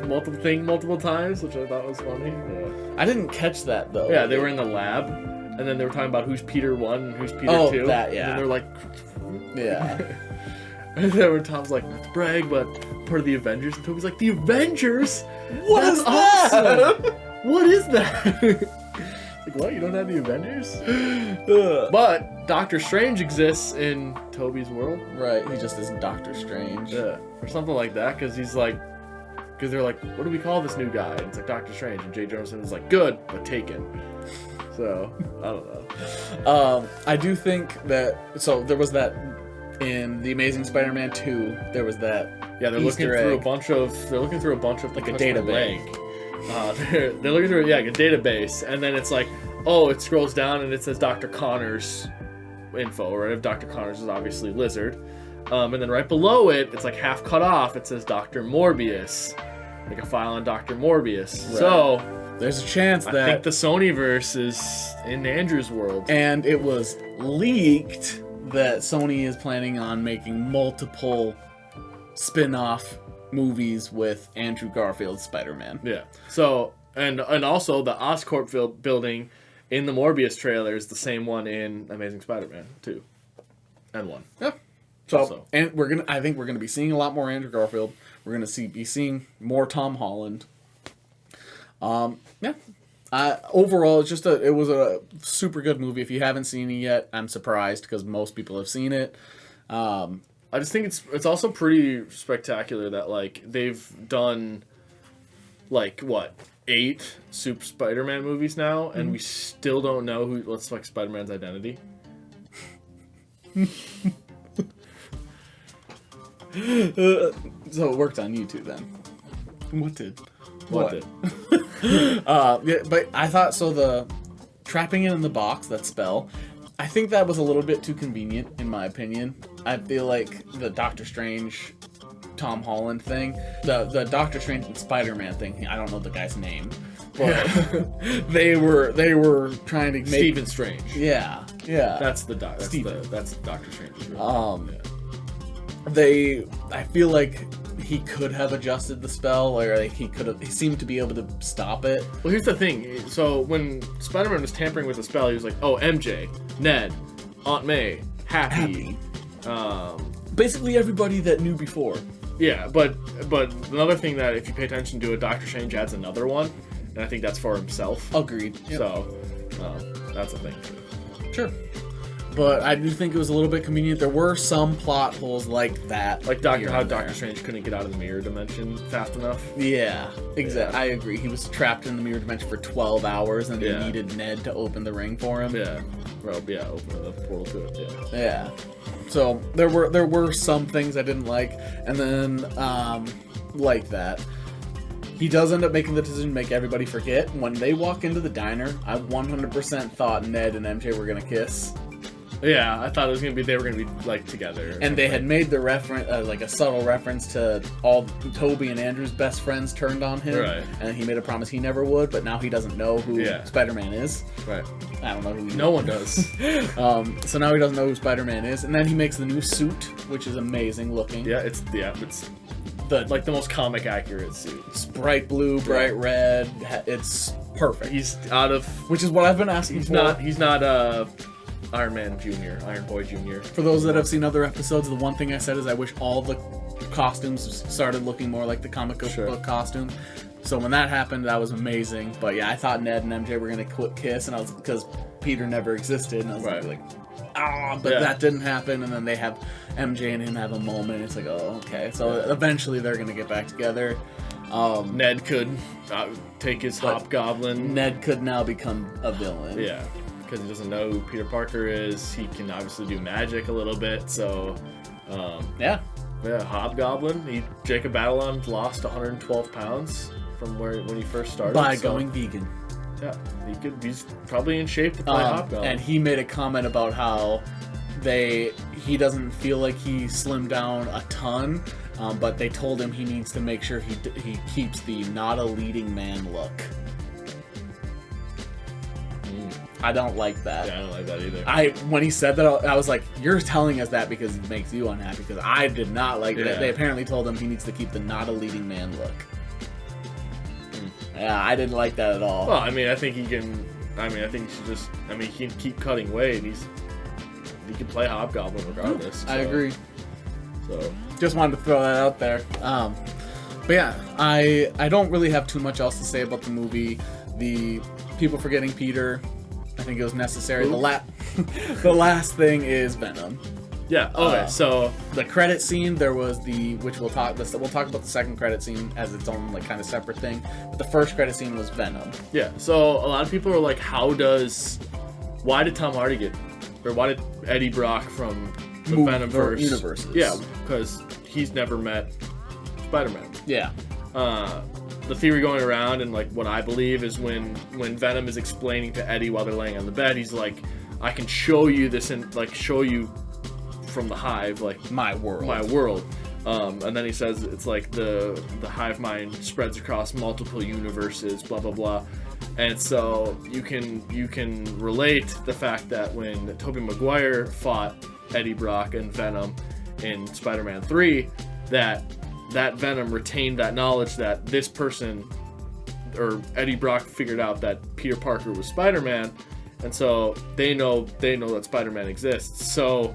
multiple times, which I thought was funny. Yeah. I didn't catch that though. Yeah, they were in the lab, and then they were talking about who's Peter 1 and who's Peter 2. Oh, that, yeah. And they're like, yeah. And then when Tom's like, not to brag, but part of the Avengers, and Toby's like, the Avengers? That's awesome! What is that? Like, what? You don't have the Avengers? But Doctor Strange exists in Toby's world. Right, he just isn't Doctor Strange. Yeah, or something like that, because they're like, what do we call this new guy? And it's like Doctor Strange, and J. Jonah was like, good, but taken. So, I don't know. I do think that, so there was that, in The Amazing Spider-Man 2, there was that. Yeah, they're looking through a bunch of like a database. They're looking through a database, and then it's like, oh, it scrolls down and it says Dr. Connors info, right? Dr. Connors is obviously Lizard, and then right below it, it's like half cut off. It says Dr. Morbius, like a file on Dr. Morbius. Right. So there's a chance that I think the Sonyverse is in Andrew's world, and it was leaked that Sony is planning on making multiple spin-off movies with Andrew Garfield's Spider-Man. Yeah. So, and also the Oscorp building in the Morbius trailer is the same one in Amazing Spider-Man 2 and 1. Yeah. So, and I think we're gonna be seeing a lot more Andrew Garfield. We're gonna be seeing more Tom Holland. Yeah. Overall, it was a super good movie. If you haven't seen it yet, I'm surprised because most people have seen it. I just think it's also pretty spectacular that like they've done like what 8 Super Spider-Man movies now, and we still don't know what's like Spider-Man's identity. So it worked on you two then. What did? What did? Yeah, but I thought so. The trapping it in the box, that spell, I think that was a little bit too convenient, in my opinion. I feel like the Doctor Strange, Tom Holland thing, the Doctor Strange and Spider-Man thing. I don't know the guy's name, but they were trying to make Stephen Strange. Yeah. That's Doctor Strange's real name. I feel like he could have adjusted the spell, or like he seemed to be able to stop it. Well, here's the thing. So when Spider-Man was tampering with the spell, he was like, "Oh, MJ, Ned, Aunt May, Happy." Basically everybody that knew before. Yeah, but another thing that if you pay attention to it, Doctor Strange adds another one, and I think that's for himself. Agreed. Yep. So that's a thing too. Sure. But I do think it was a little bit convenient. There were some plot holes like that. Like how Doctor Strange couldn't get out of the mirror dimension fast enough. Yeah, exactly. Yeah. I agree. He was trapped in the mirror dimension for 12 hours, and he Yeah. needed Ned to open the ring for him. Yeah. Well, yeah, open the portal to it. Yeah. Yeah. So there were some things I didn't like, and then like that. He does end up making the decision to make everybody forget. When they walk into the diner, I 100% thought Ned and MJ were gonna kiss. Yeah, I thought they were gonna be like together. And they had made the reference, like a subtle reference to all Toby and Andrew's best friends turned on him. Right. And he made a promise he never would, but now he doesn't know who Spider-Man is. Right. I don't know who he is. No one does. So now he doesn't know who Spider-Man is. And then he makes the new suit, which is amazing looking. Yeah, it's the most comic accurate suit. It's bright blue, bright red. It's perfect. He's out of... Which is what I've been asking for. He's not Iron Man Jr., Iron Boy Jr. For those that have seen other episodes, the one thing I said is I wish all the costumes started looking more like the comic book costume. So when that happened, that was amazing. But yeah, I thought Ned and MJ were gonna kiss, and I was because Peter never existed, and I was like, but that didn't happen. And then they have MJ and him have a moment. It's like, oh, okay. So eventually they're gonna get back together. Ned could take his hobgoblin. Ned could now become a villain. Yeah. Because he doesn't know who Peter Parker is. He can obviously do magic a little bit, so... Yeah, Hobgoblin. Jacob Batalon lost 112 pounds from when he first started. By going vegan. Yeah, he's probably in shape to play Hobgoblin. And he made a comment about how he doesn't feel like he slimmed down a ton, but they told him he needs to make sure he keeps the not a leading man look. I don't like that. Yeah, I don't like that either. When he said that, I was like, you're telling us that because it makes you unhappy, because I did not like that. They apparently told him he needs to keep the not a leading man look. Yeah, I didn't like that at all. Well, I think he can... I think he should just... he can keep cutting weight, and he can play Hobgoblin regardless. I agree. So... Just wanted to throw that out there. But yeah, I don't really have too much else to say about the movie. The people forgetting Peter... I think it was necessary. The last thing is Venom. Yeah. Okay. So the credit scene, there was which we'll talk about the second credit scene as its own kind of separate thing. But the first credit scene was Venom. Yeah. So a lot of people are like, why did Tom Hardy why did Eddie Brock from the Venomverse universes? Yeah, because he's never met Spider-Man. Yeah. The theory going around, and what I believe, is when Venom is explaining to Eddie while they're laying on the bed, he's like, I can show you this and show you from the hive, my world. And then he says it's like the hive mind spreads across multiple universes, blah blah blah. And so you can relate the fact that when Tobey Maguire fought Eddie Brock and Venom in Spider-Man 3, that Venom retained that knowledge that this person, or Eddie Brock, figured out that Peter Parker was Spider-Man, and so they know that Spider-Man exists. So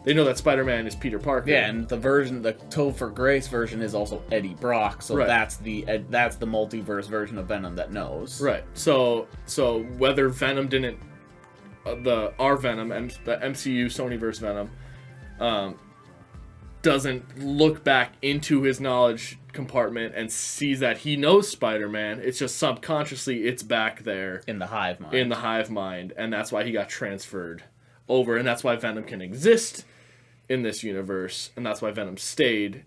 they know that Spider-Man is Peter Parker. Yeah, and the Topher Grace version is also Eddie Brock. So that's the multiverse version of Venom that knows. Right. So whether Venom didn't, our Venom and the MCU Sonyverse Venom, doesn't look back into his knowledge compartment and sees that he knows Spider-Man. It's just subconsciously it's back there in the hive mind. And that's why he got transferred over, and that's why Venom can exist in this universe, and that's why Venom stayed,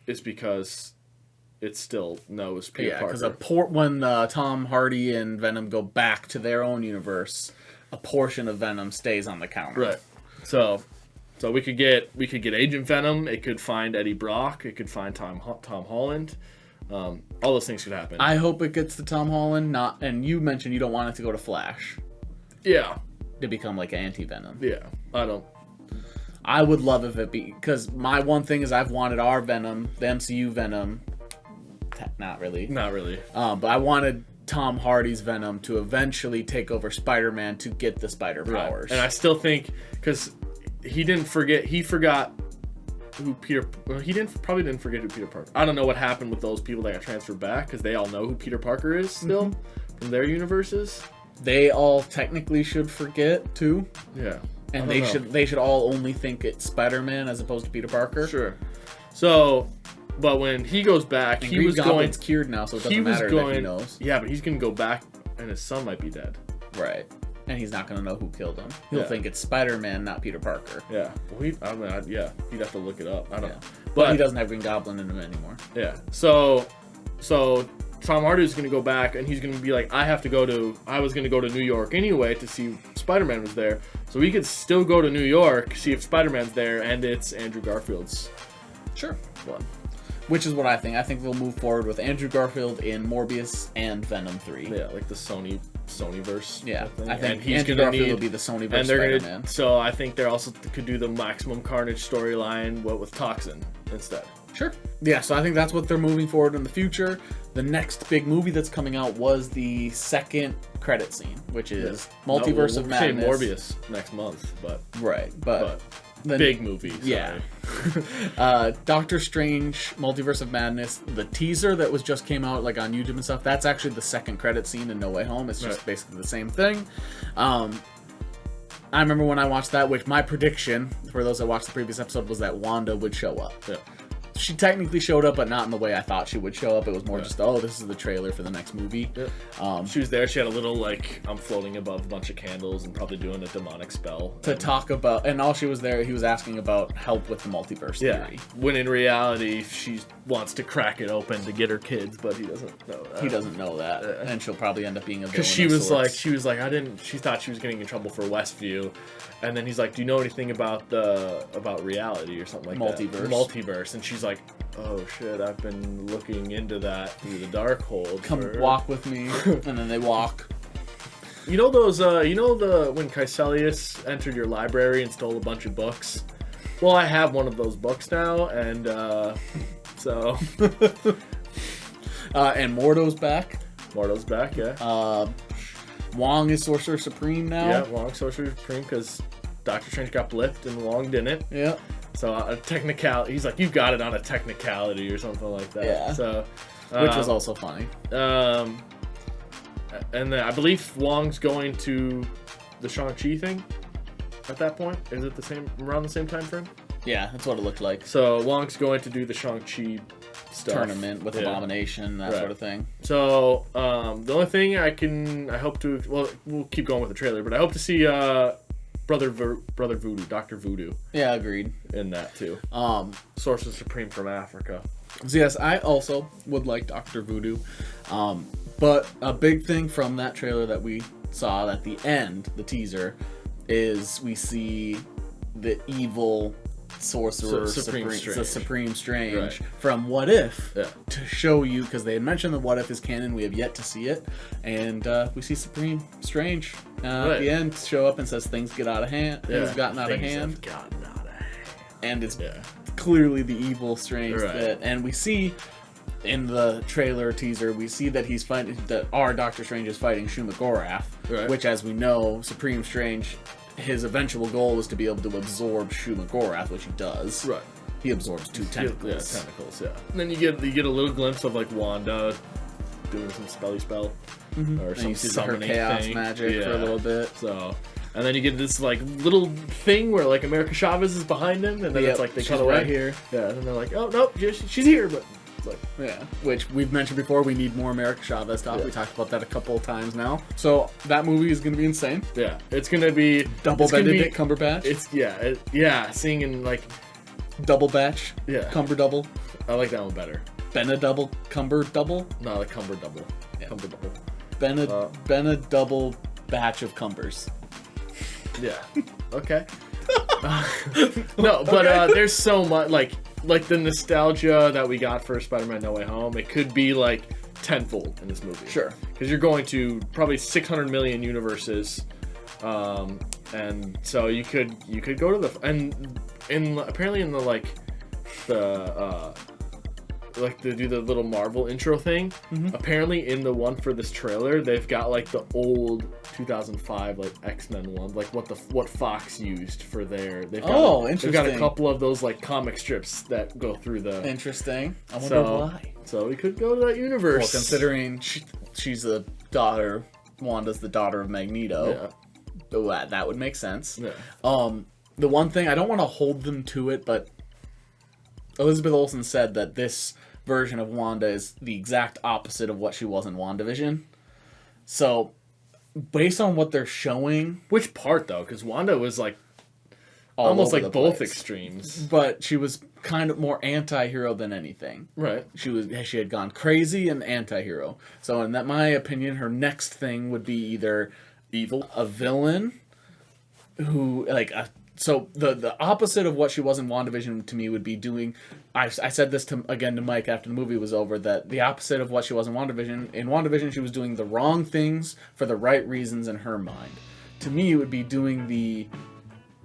is because it still knows Peter Yeah, Parker. because when Tom Hardy and Venom go back to their own universe, a portion of Venom stays on the counter. Right. So we could get Agent Venom. It could find Eddie Brock. It could find Tom Holland. All those things could happen. I hope it gets to Tom Holland. And you mentioned you don't want it to go to Flash. Yeah. To become like anti-Venom. Yeah. I would love if it be, because my one thing is I've wanted our Venom, the MCU Venom. Not really. But I wanted Tom Hardy's Venom to eventually take over Spider-Man to get the spider powers. Right. And I still think, because he forgot who Peter. Well, probably didn't forget who Peter Parker. I don't know what happened with those people that got transferred back, because they all know who Peter Parker is still from their universes. They all technically should forget too. Yeah. And they should all only think it's Spider-Man as opposed to Peter Parker. Sure. So, but when he goes back, and Green Goblin's cured now, so it doesn't matter that he knows. Yeah, but he's gonna go back, and his son might be dead. Right. And he's not gonna know who killed him. He'll think it's Spider-Man, not Peter Parker. Yeah. Well, he'd have to look it up. I don't know. But he doesn't have Green Goblin in him anymore. Yeah. So Tom Hardy's gonna go back, and he's gonna be like, I was gonna go to New York anyway to see Spider-Man was there, so we could still go to New York, see if Spider-Man's there, and it's Andrew Garfield's one. Which is what I think. I think they'll move forward with Andrew Garfield in Morbius and Venom 3. Yeah, like the Sonyverse. Yeah, thing. I think and he's Andrew gonna Garfield need, will be the Sonyverse and they're Spider-Man. So I think they also could do the Maximum Carnage storyline, with Toxin instead. Sure. Yeah, so I think that's what they're moving forward in the future. The next big movie that's coming out was the second credit scene, which is Multiverse of Madness. We're saying Morbius next month, but big movie. Sorry. Yeah. Doctor Strange, Multiverse of Madness, the teaser that just came out like on YouTube and stuff, that's actually the second credit scene in No Way Home. It's just basically the same thing. I remember when I watched that, which my prediction, for those that watched the previous episode, was that Wanda would show up. Yeah. She technically showed up, but not in the way I thought she would show up. It was more just, this is the trailer for the next movie. Yeah. She was there. She had a little, I'm floating above a bunch of candles and probably doing a demonic spell. To talk about, and all she was there, he was asking about help with the multiverse theory. When in reality, she wants to crack it open to get her kids, but he doesn't know that. He doesn't know that. And she'll probably end up being a villain. Because she thought she was getting in trouble for Westview. And then he's like, do you know anything about reality or something like that? Multiverse. And she's like, oh shit, I've been looking into that through the Darkhold. Come walk with me. And then they walk. You know those, when Caecilius entered your library and stole a bunch of books? Well, I have one of those books now, and so. And Mordo's back. Mordo's back, yeah. Wong is Sorcerer Supreme now. Yeah, Wong's Sorcerer Supreme because Doctor Strange got blipped and Wong didn't. Yeah. So a technicality, he's like, you got it on a technicality or something like that. Yeah. So, which was also funny. And then I believe Wong's going to the Shang-Chi thing at that point. Is it around the same time frame? Yeah, that's what it looked like. So Wong's going to do the Shang-Chi stuff. Tournament with Abomination, that sort of thing. So the only thing we'll keep going with the trailer, but I hope to see Brother Voodoo, Dr. Voodoo. Yeah, agreed. In that too. Sorcerer Supreme from Africa. So yes, I also would like Dr. Voodoo. But a big thing from that trailer that we saw at the end, the teaser, is we see the evil Sorcerer Supreme Strange from What If to show you, because they had mentioned the What If is canon, we have yet to see it, and we see Supreme Strange at the end show up and says things get out of hand. Things have gotten out of hand. And it's clearly the evil Strange bit, and we see in the trailer teaser, we see that he's fighting, that our Doctor Strange is fighting Shumagorath, which, as we know, Supreme Strange, his eventual goal is to be able to absorb Shumagorath, which he does. Right. He absorbs 2 tentacles. Yeah, tentacles, yeah. And then you get a little glimpse of Wanda doing some spell or some summoning chaos thing. Magic for a little bit. So, and then you get this little thing where America Chavez is behind him, and then it's they cut away right here. Yeah, and then they're like, oh nope, she's here, but. Which we've mentioned before, we need more America Chavez stuff. We talked about that a couple of times now. So that movie is going to be insane. Yeah, it's going to be double Benedict Cumberbatch. Seeing in double batch. Yeah, Cumber double. I like that one better. Benadouble Cumber Double? No, the Cumber Double. Yeah. Cumber Double. Benadouble batch of Cumbers. Yeah. Okay. No, but there's so much like the nostalgia that we got for Spider-Man No Way Home. It could be like tenfold in this movie. Sure. Because you're going to probably 600 million universes, and so you could go to the apparently in the they do the little Marvel intro thing. Mm-hmm. Apparently in the one for this trailer, they've got like the old 2005 like X-Men one, like what Fox used for their. Interesting. They've got a couple of those like comic strips that go through the. Interesting. I wonder why. So we could go to that universe. Well, considering she's the daughter, Wanda's the daughter of Magneto. Yeah. That would make sense. Yeah. The one thing I don't want to hold them to it, but Elizabeth Olsen said that this version of Wanda is the exact opposite of what she was in WandaVision. So, based on what they're showing... Which part, though? Because Wanda was, like, almost like both extremes. But she was kind of more anti-hero than anything. Right. She had gone crazy and anti-hero. So, in my opinion, her next thing would be either evil, a villain, who, like, so the opposite of what she was in WandaVision to me would be doing... I said this again to Mike after the movie was over, that the opposite of what she was in WandaVision, she was doing the wrong things for the right reasons in her mind. To me, it would be doing the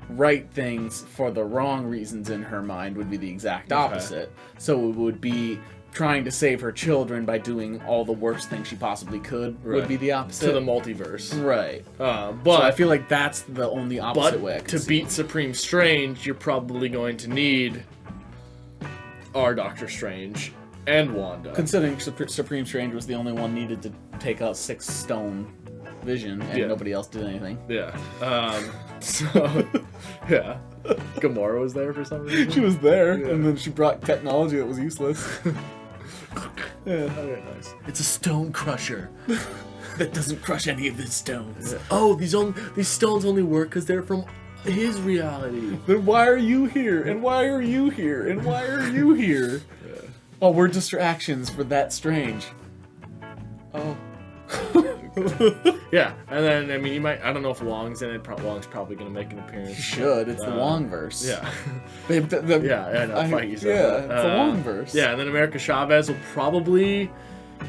right things for the wrong reasons in her mind would be the exact opposite. Okay. So it would be trying to save her children by doing all the worst things she possibly could would be the opposite. To the multiverse. Right. But so I feel like that's the only opposite way I can to beat Supreme Strange, you're probably going to need our Doctor Strange and Wanda. Considering Supreme Strange was the only one needed to take out 6 stone vision and nobody else did anything. Yeah. So, yeah. Gamora was there for some reason. She was there, and then she brought technology that was useless. Yeah, okay, nice. It's a stone crusher that doesn't crush any of the stones. Yeah. Oh, these stones only work because they're from his reality. Then why are you here? And why are you here? And why are you here? Yeah. Oh, we're distractions for that Strange. Oh. Yeah, and then I mean, I don't know if Wong's in it. Wong's probably gonna make an appearance. He should. It's the Wongverse. Yeah. Yeah, I know. Feige said yeah, it's the Wongverse. Yeah, and then America Chavez will probably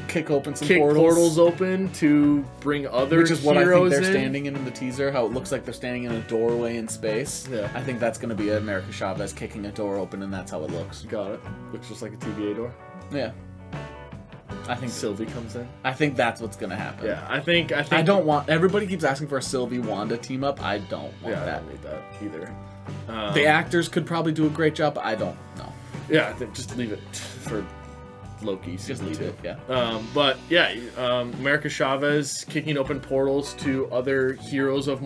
kick open some portals open to bring other heroes in. Which is what I think they're standing in the teaser. How it looks like they're standing in a doorway in space. Yeah. I think that's gonna be America Chavez kicking a door open, and that's how it looks. Got it. Looks just like a TVA door. Yeah. I think Sylvie comes in. I think that's what's gonna happen. Yeah, I think. I don't want. Everybody keeps asking for a Sylvie Wanda team up. I don't want that. I don't need that either. The actors could probably do a great job, but I don't know. Yeah, I think just leave it for Loki. Just leave it. Yeah. But yeah, America Chavez kicking open portals to other heroes of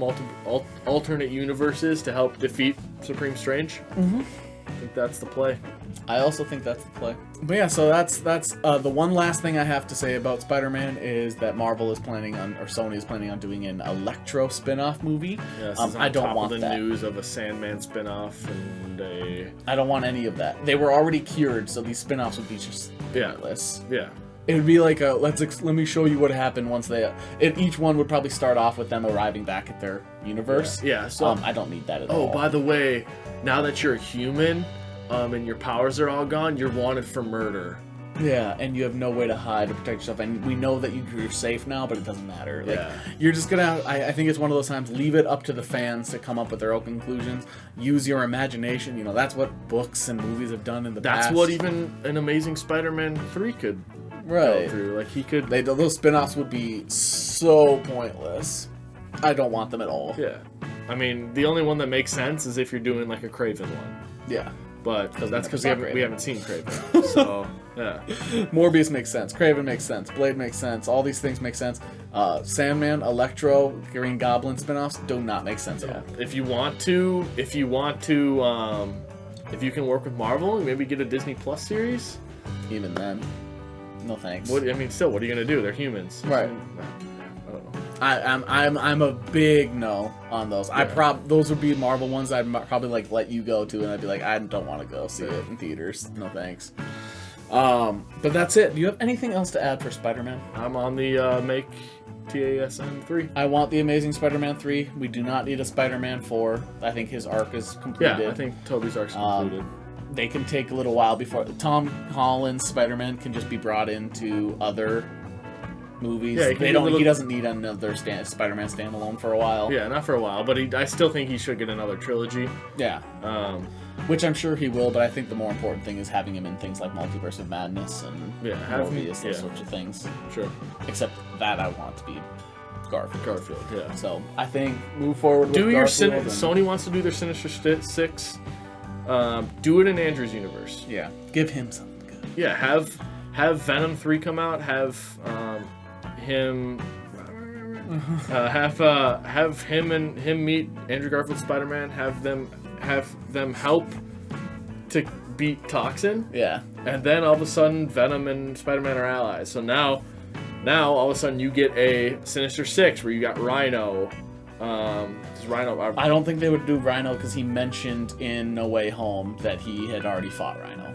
alternate universes to help defeat Supreme Strange. Mm-hmm. I think that's the play. I also think that's the play. But yeah, so that's the one last thing I have to say about Spider-Man is that Marvel is planning on, or Sony is planning on doing an Electro spin-off movie. Yeah, I don't want the that. News of a Sandman spin-off and I don't want any of that. They were already cured, so these spin-offs would be just pointless. Yeah. It would be like let me show you what happened once each one would probably start off with them arriving back at their universe. Yeah. So I don't need that at all. Oh, by the way, now that you're a human, and your powers are all gone, you're wanted for murder. Yeah, and you have no way to hide or protect yourself, and we know that you're safe now, but it doesn't matter. Like, you're just gonna. I think it's one of those times. Leave it up to the fans to come up with their own conclusions. Use your imagination. You know, that's what books and movies have done in the past. That's what even an Amazing Spider-Man 3 could go through. Like he could. Those spin-offs would be so pointless. I don't want them at all. Yeah, I mean, the only one that makes sense is if you're doing like a Craven one. Yeah. But that's because we haven't seen Craven. So, yeah. Morbius makes sense. Craven makes sense. Blade makes sense. All these things make sense. Sandman, Electro, Green Goblin spinoffs do not make sense at all. If you can work with Marvel, maybe get a Disney Plus series. Even then, no thanks. What are you gonna do? They're humans. Right. I don't know. I'm a big no on those. Yeah. Those would be Marvel ones I'd probably let you go to, and I'd be like, I don't want to go see it in theaters. No thanks. But that's it. Do you have anything else to add for Spider-Man? I'm on the make TASN 3. I want the Amazing Spider-Man 3. We do not need a Spider-Man 4. I think his arc is completed. Yeah, I think Tobey's arc's completed. They can take a little while before Tom Holland's Spider-Man can just be brought into other movies. Yeah, he doesn't need another Spider-Man standalone for a while. Yeah, not for a while, but I still think he should get another trilogy. Yeah. Which I'm sure he will, but I think the more important thing is having him in things like Multiverse of Madness and Morbius, those sorts of things. Sure. Except that I want to be Garfield. Yeah. So I think move forward with Garfield. Sony wants to do their Sinister Six. Do it in Andrew's universe. Yeah. Give him something good. Yeah, have Venom 3 come out, have him have him meet Andrew Garfield's Spider-Man, have them help to beat Toxin. Yeah. And then all of a sudden Venom and Spider-Man are allies. So now all of a sudden you get a Sinister Six where you got Rhino. Rhino. I don't think they would do Rhino because he mentioned in No Way Home that he had already fought Rhino.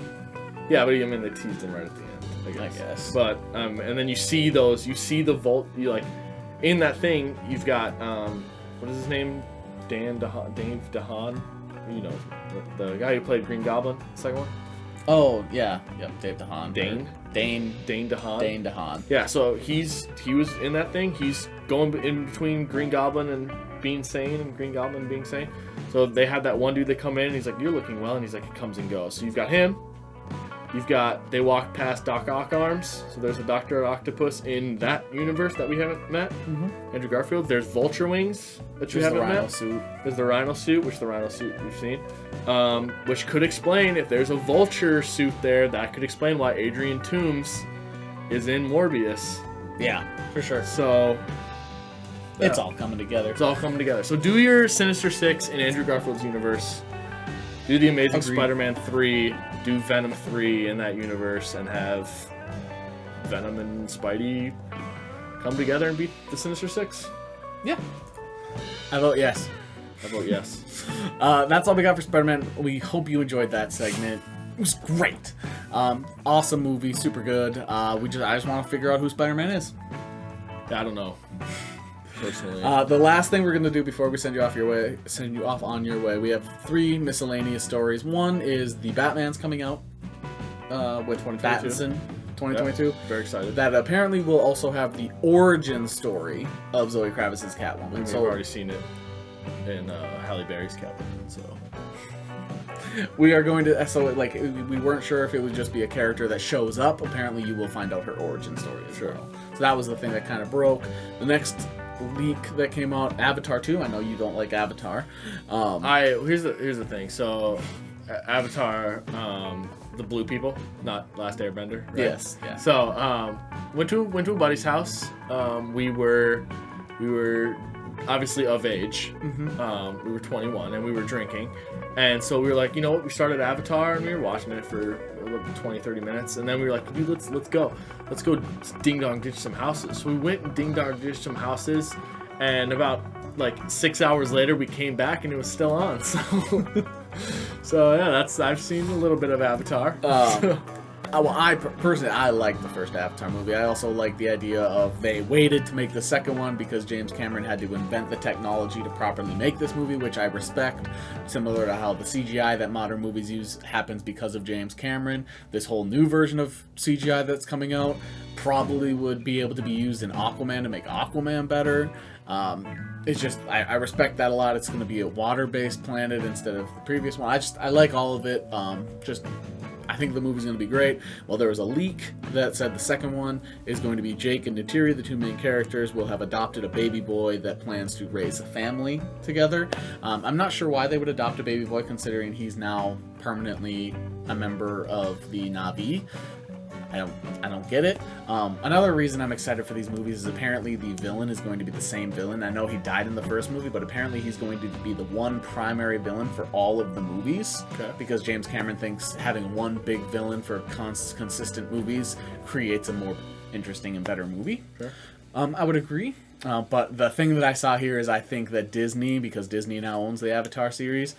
Yeah, but I mean they teased him right at the end. I guess. But and then you see the Volt. You like in that thing. You've got what is his name? Dave DeHaan. You know, the guy who played Green Goblin, the second one. Oh yeah, yep, Dave DeHaan. Dane DeHaan. Dane DeHaan. Yeah, so he was in that thing. He's going in between Green Goblin and being sane, and Green Goblin being sane. So they had that one dude that come in, and he's like, "You're looking well," and he's like, "It comes and goes." So you've got him. They walk past Doc Ock arms, so there's a Dr. Octopus in that universe that we haven't met. Mm-hmm. Andrew Garfield. There's Vulture Wings that you haven't met. There's the Rhino suit, which the Rhino suit we've seen, which could explain if there's a Vulture suit there. That could explain why Adrian Toomes is in Morbius. Yeah, for sure. So it's all coming together. It's all coming together. So do your Sinister Six in Andrew Garfield's universe. Do the Amazing Spider-Man 3, do Venom 3 in that universe, and have Venom and Spidey come together and beat the Sinister Six. Yeah. I vote yes. I vote yes. That's all we got for Spider-Man. We hope you enjoyed that segment. It was great. Awesome movie, super good. I just want to figure out who Spider-Man is. I don't know. Personally. The last thing we're gonna do before we send you off on your way, we have 3 miscellaneous stories. One is the Batman's coming out with Pattinson, 2022. Yep, very excited. That apparently will also have the origin story of Zoe Kravitz's Catwoman. We've already seen it in Halle Berry's Catwoman, so. We are going to, we weren't sure if it would just be a character that shows up. Apparently you will find out her origin story as well. So that was the thing that kind of broke. The next leak that came out, Avatar 2. I know you don't like Avatar. Here's the thing. So, Avatar, the blue people, not Last Airbender. Right? Yes. Yeah. So, went to a buddy's house. We were obviously of age. Mm-hmm. We were 21 and we were drinking, and so we were like, you know what? We started Avatar and we were watching it for 20-30 minutes, and then we were like, dude, let's go ding dong ditch some houses. So we went and ding dong ditched some houses, and about like 6 hours later we came back and it was still on. So yeah, I've seen a little bit of Avatar. Well, I personally like the first Avatar movie. I also like the idea of they waited to make the second one because James Cameron had to invent the technology to properly make this movie, which I respect. Similar to how the CGI that modern movies use happens because of James Cameron. This whole new version of CGI that's coming out probably would be able to be used in Aquaman to make Aquaman better. It's just, I respect that a lot. It's going to be a water-based planet instead of the previous one. I like all of it. I think the movie's going to be great. Well, there was a leak that said the second one is going to be Jake and Neytiri, the 2 main characters, will have adopted a baby boy that plans to raise a family together. I'm not sure why they would adopt a baby boy, considering he's now permanently a member of the Na'vi. I don't get it. Another reason I'm excited for these movies is apparently the villain is going to be the same villain. I know he died in the first movie, but apparently he's going to be the one primary villain for all of the movies. Okay. Because James Cameron thinks having one big villain for consistent movies creates a more interesting and better movie. Sure. I would agree. But the thing that I saw here is I think that Disney, because Disney now owns the Avatar series,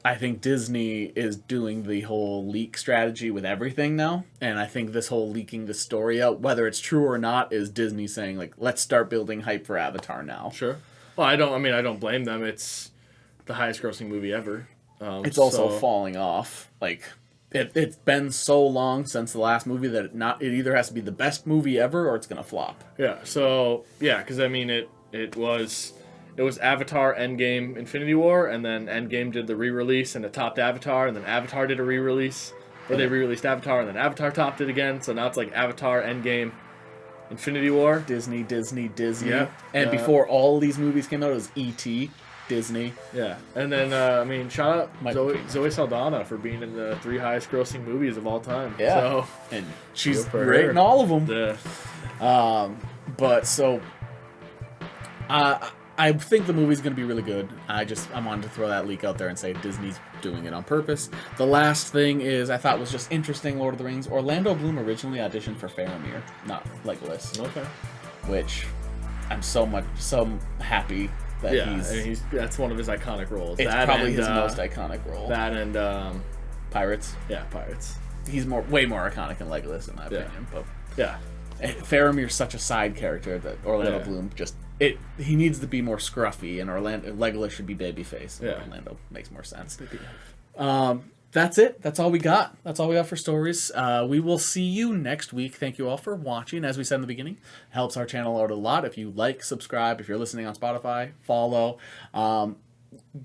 I think Disney is doing the whole leak strategy with everything now, and I think this whole leaking the story out, whether it's true or not, is Disney saying like, let's start building hype for Avatar now. Sure. Well, I don't blame them. It's the highest grossing movie ever. It's also falling off. Like it's been so long since the last movie that it either has to be the best movie ever or it's gonna flop. Yeah. So yeah, because I mean it was Avatar, Endgame, Infinity War, and then Endgame did the re-release and it topped Avatar, and then Avatar did a re-release, or they re-released Avatar, and then Avatar topped it again. So now it's like Avatar, Endgame, Infinity War, Disney. Yeah. And before all these movies came out, it was E.T., Disney. Yeah. And then I mean, shout out Zoe Saldana for being in the 3 highest grossing movies of all time. Yeah. So, and she's for great her. in all of them. Yeah. But so I think the movie's going to be really good. I wanted to throw that leak out there and say Disney's doing it on purpose. The last thing is I thought was just interesting, Lord of the Rings. Orlando Bloom originally auditioned for Faramir, not Legolas. Okay. Which I'm so happy that that's one of his iconic roles. It's probably his most iconic role. That and Pirates. Yeah, Pirates. He's way more iconic than Legolas in my opinion. But yeah. Faramir's such a side character that Orlando Bloom he needs to be more scruffy, and Legolas should be babyface. Yeah. Orlando makes more sense. That's it. That's all we got. That's all we got for stories. We will see you next week. Thank you all for watching. As we said in the beginning, it helps our channel out a lot. If you like, subscribe. If you're listening on Spotify, follow.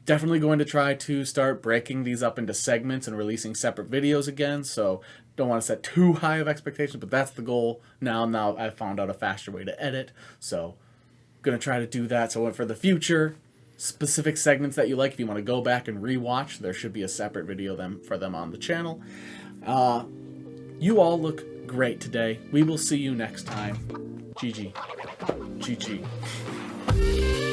Definitely going to try to start breaking these up into segments and releasing separate videos again. So don't want to set too high of expectations, but that's the goal now. Now I've found out a faster way to edit. So going to try to do that. So for the future, specific segments that you like, if you want to go back and rewatch, there should be a separate video for them on the channel. You all look great today. We will see you next time. GG. GG.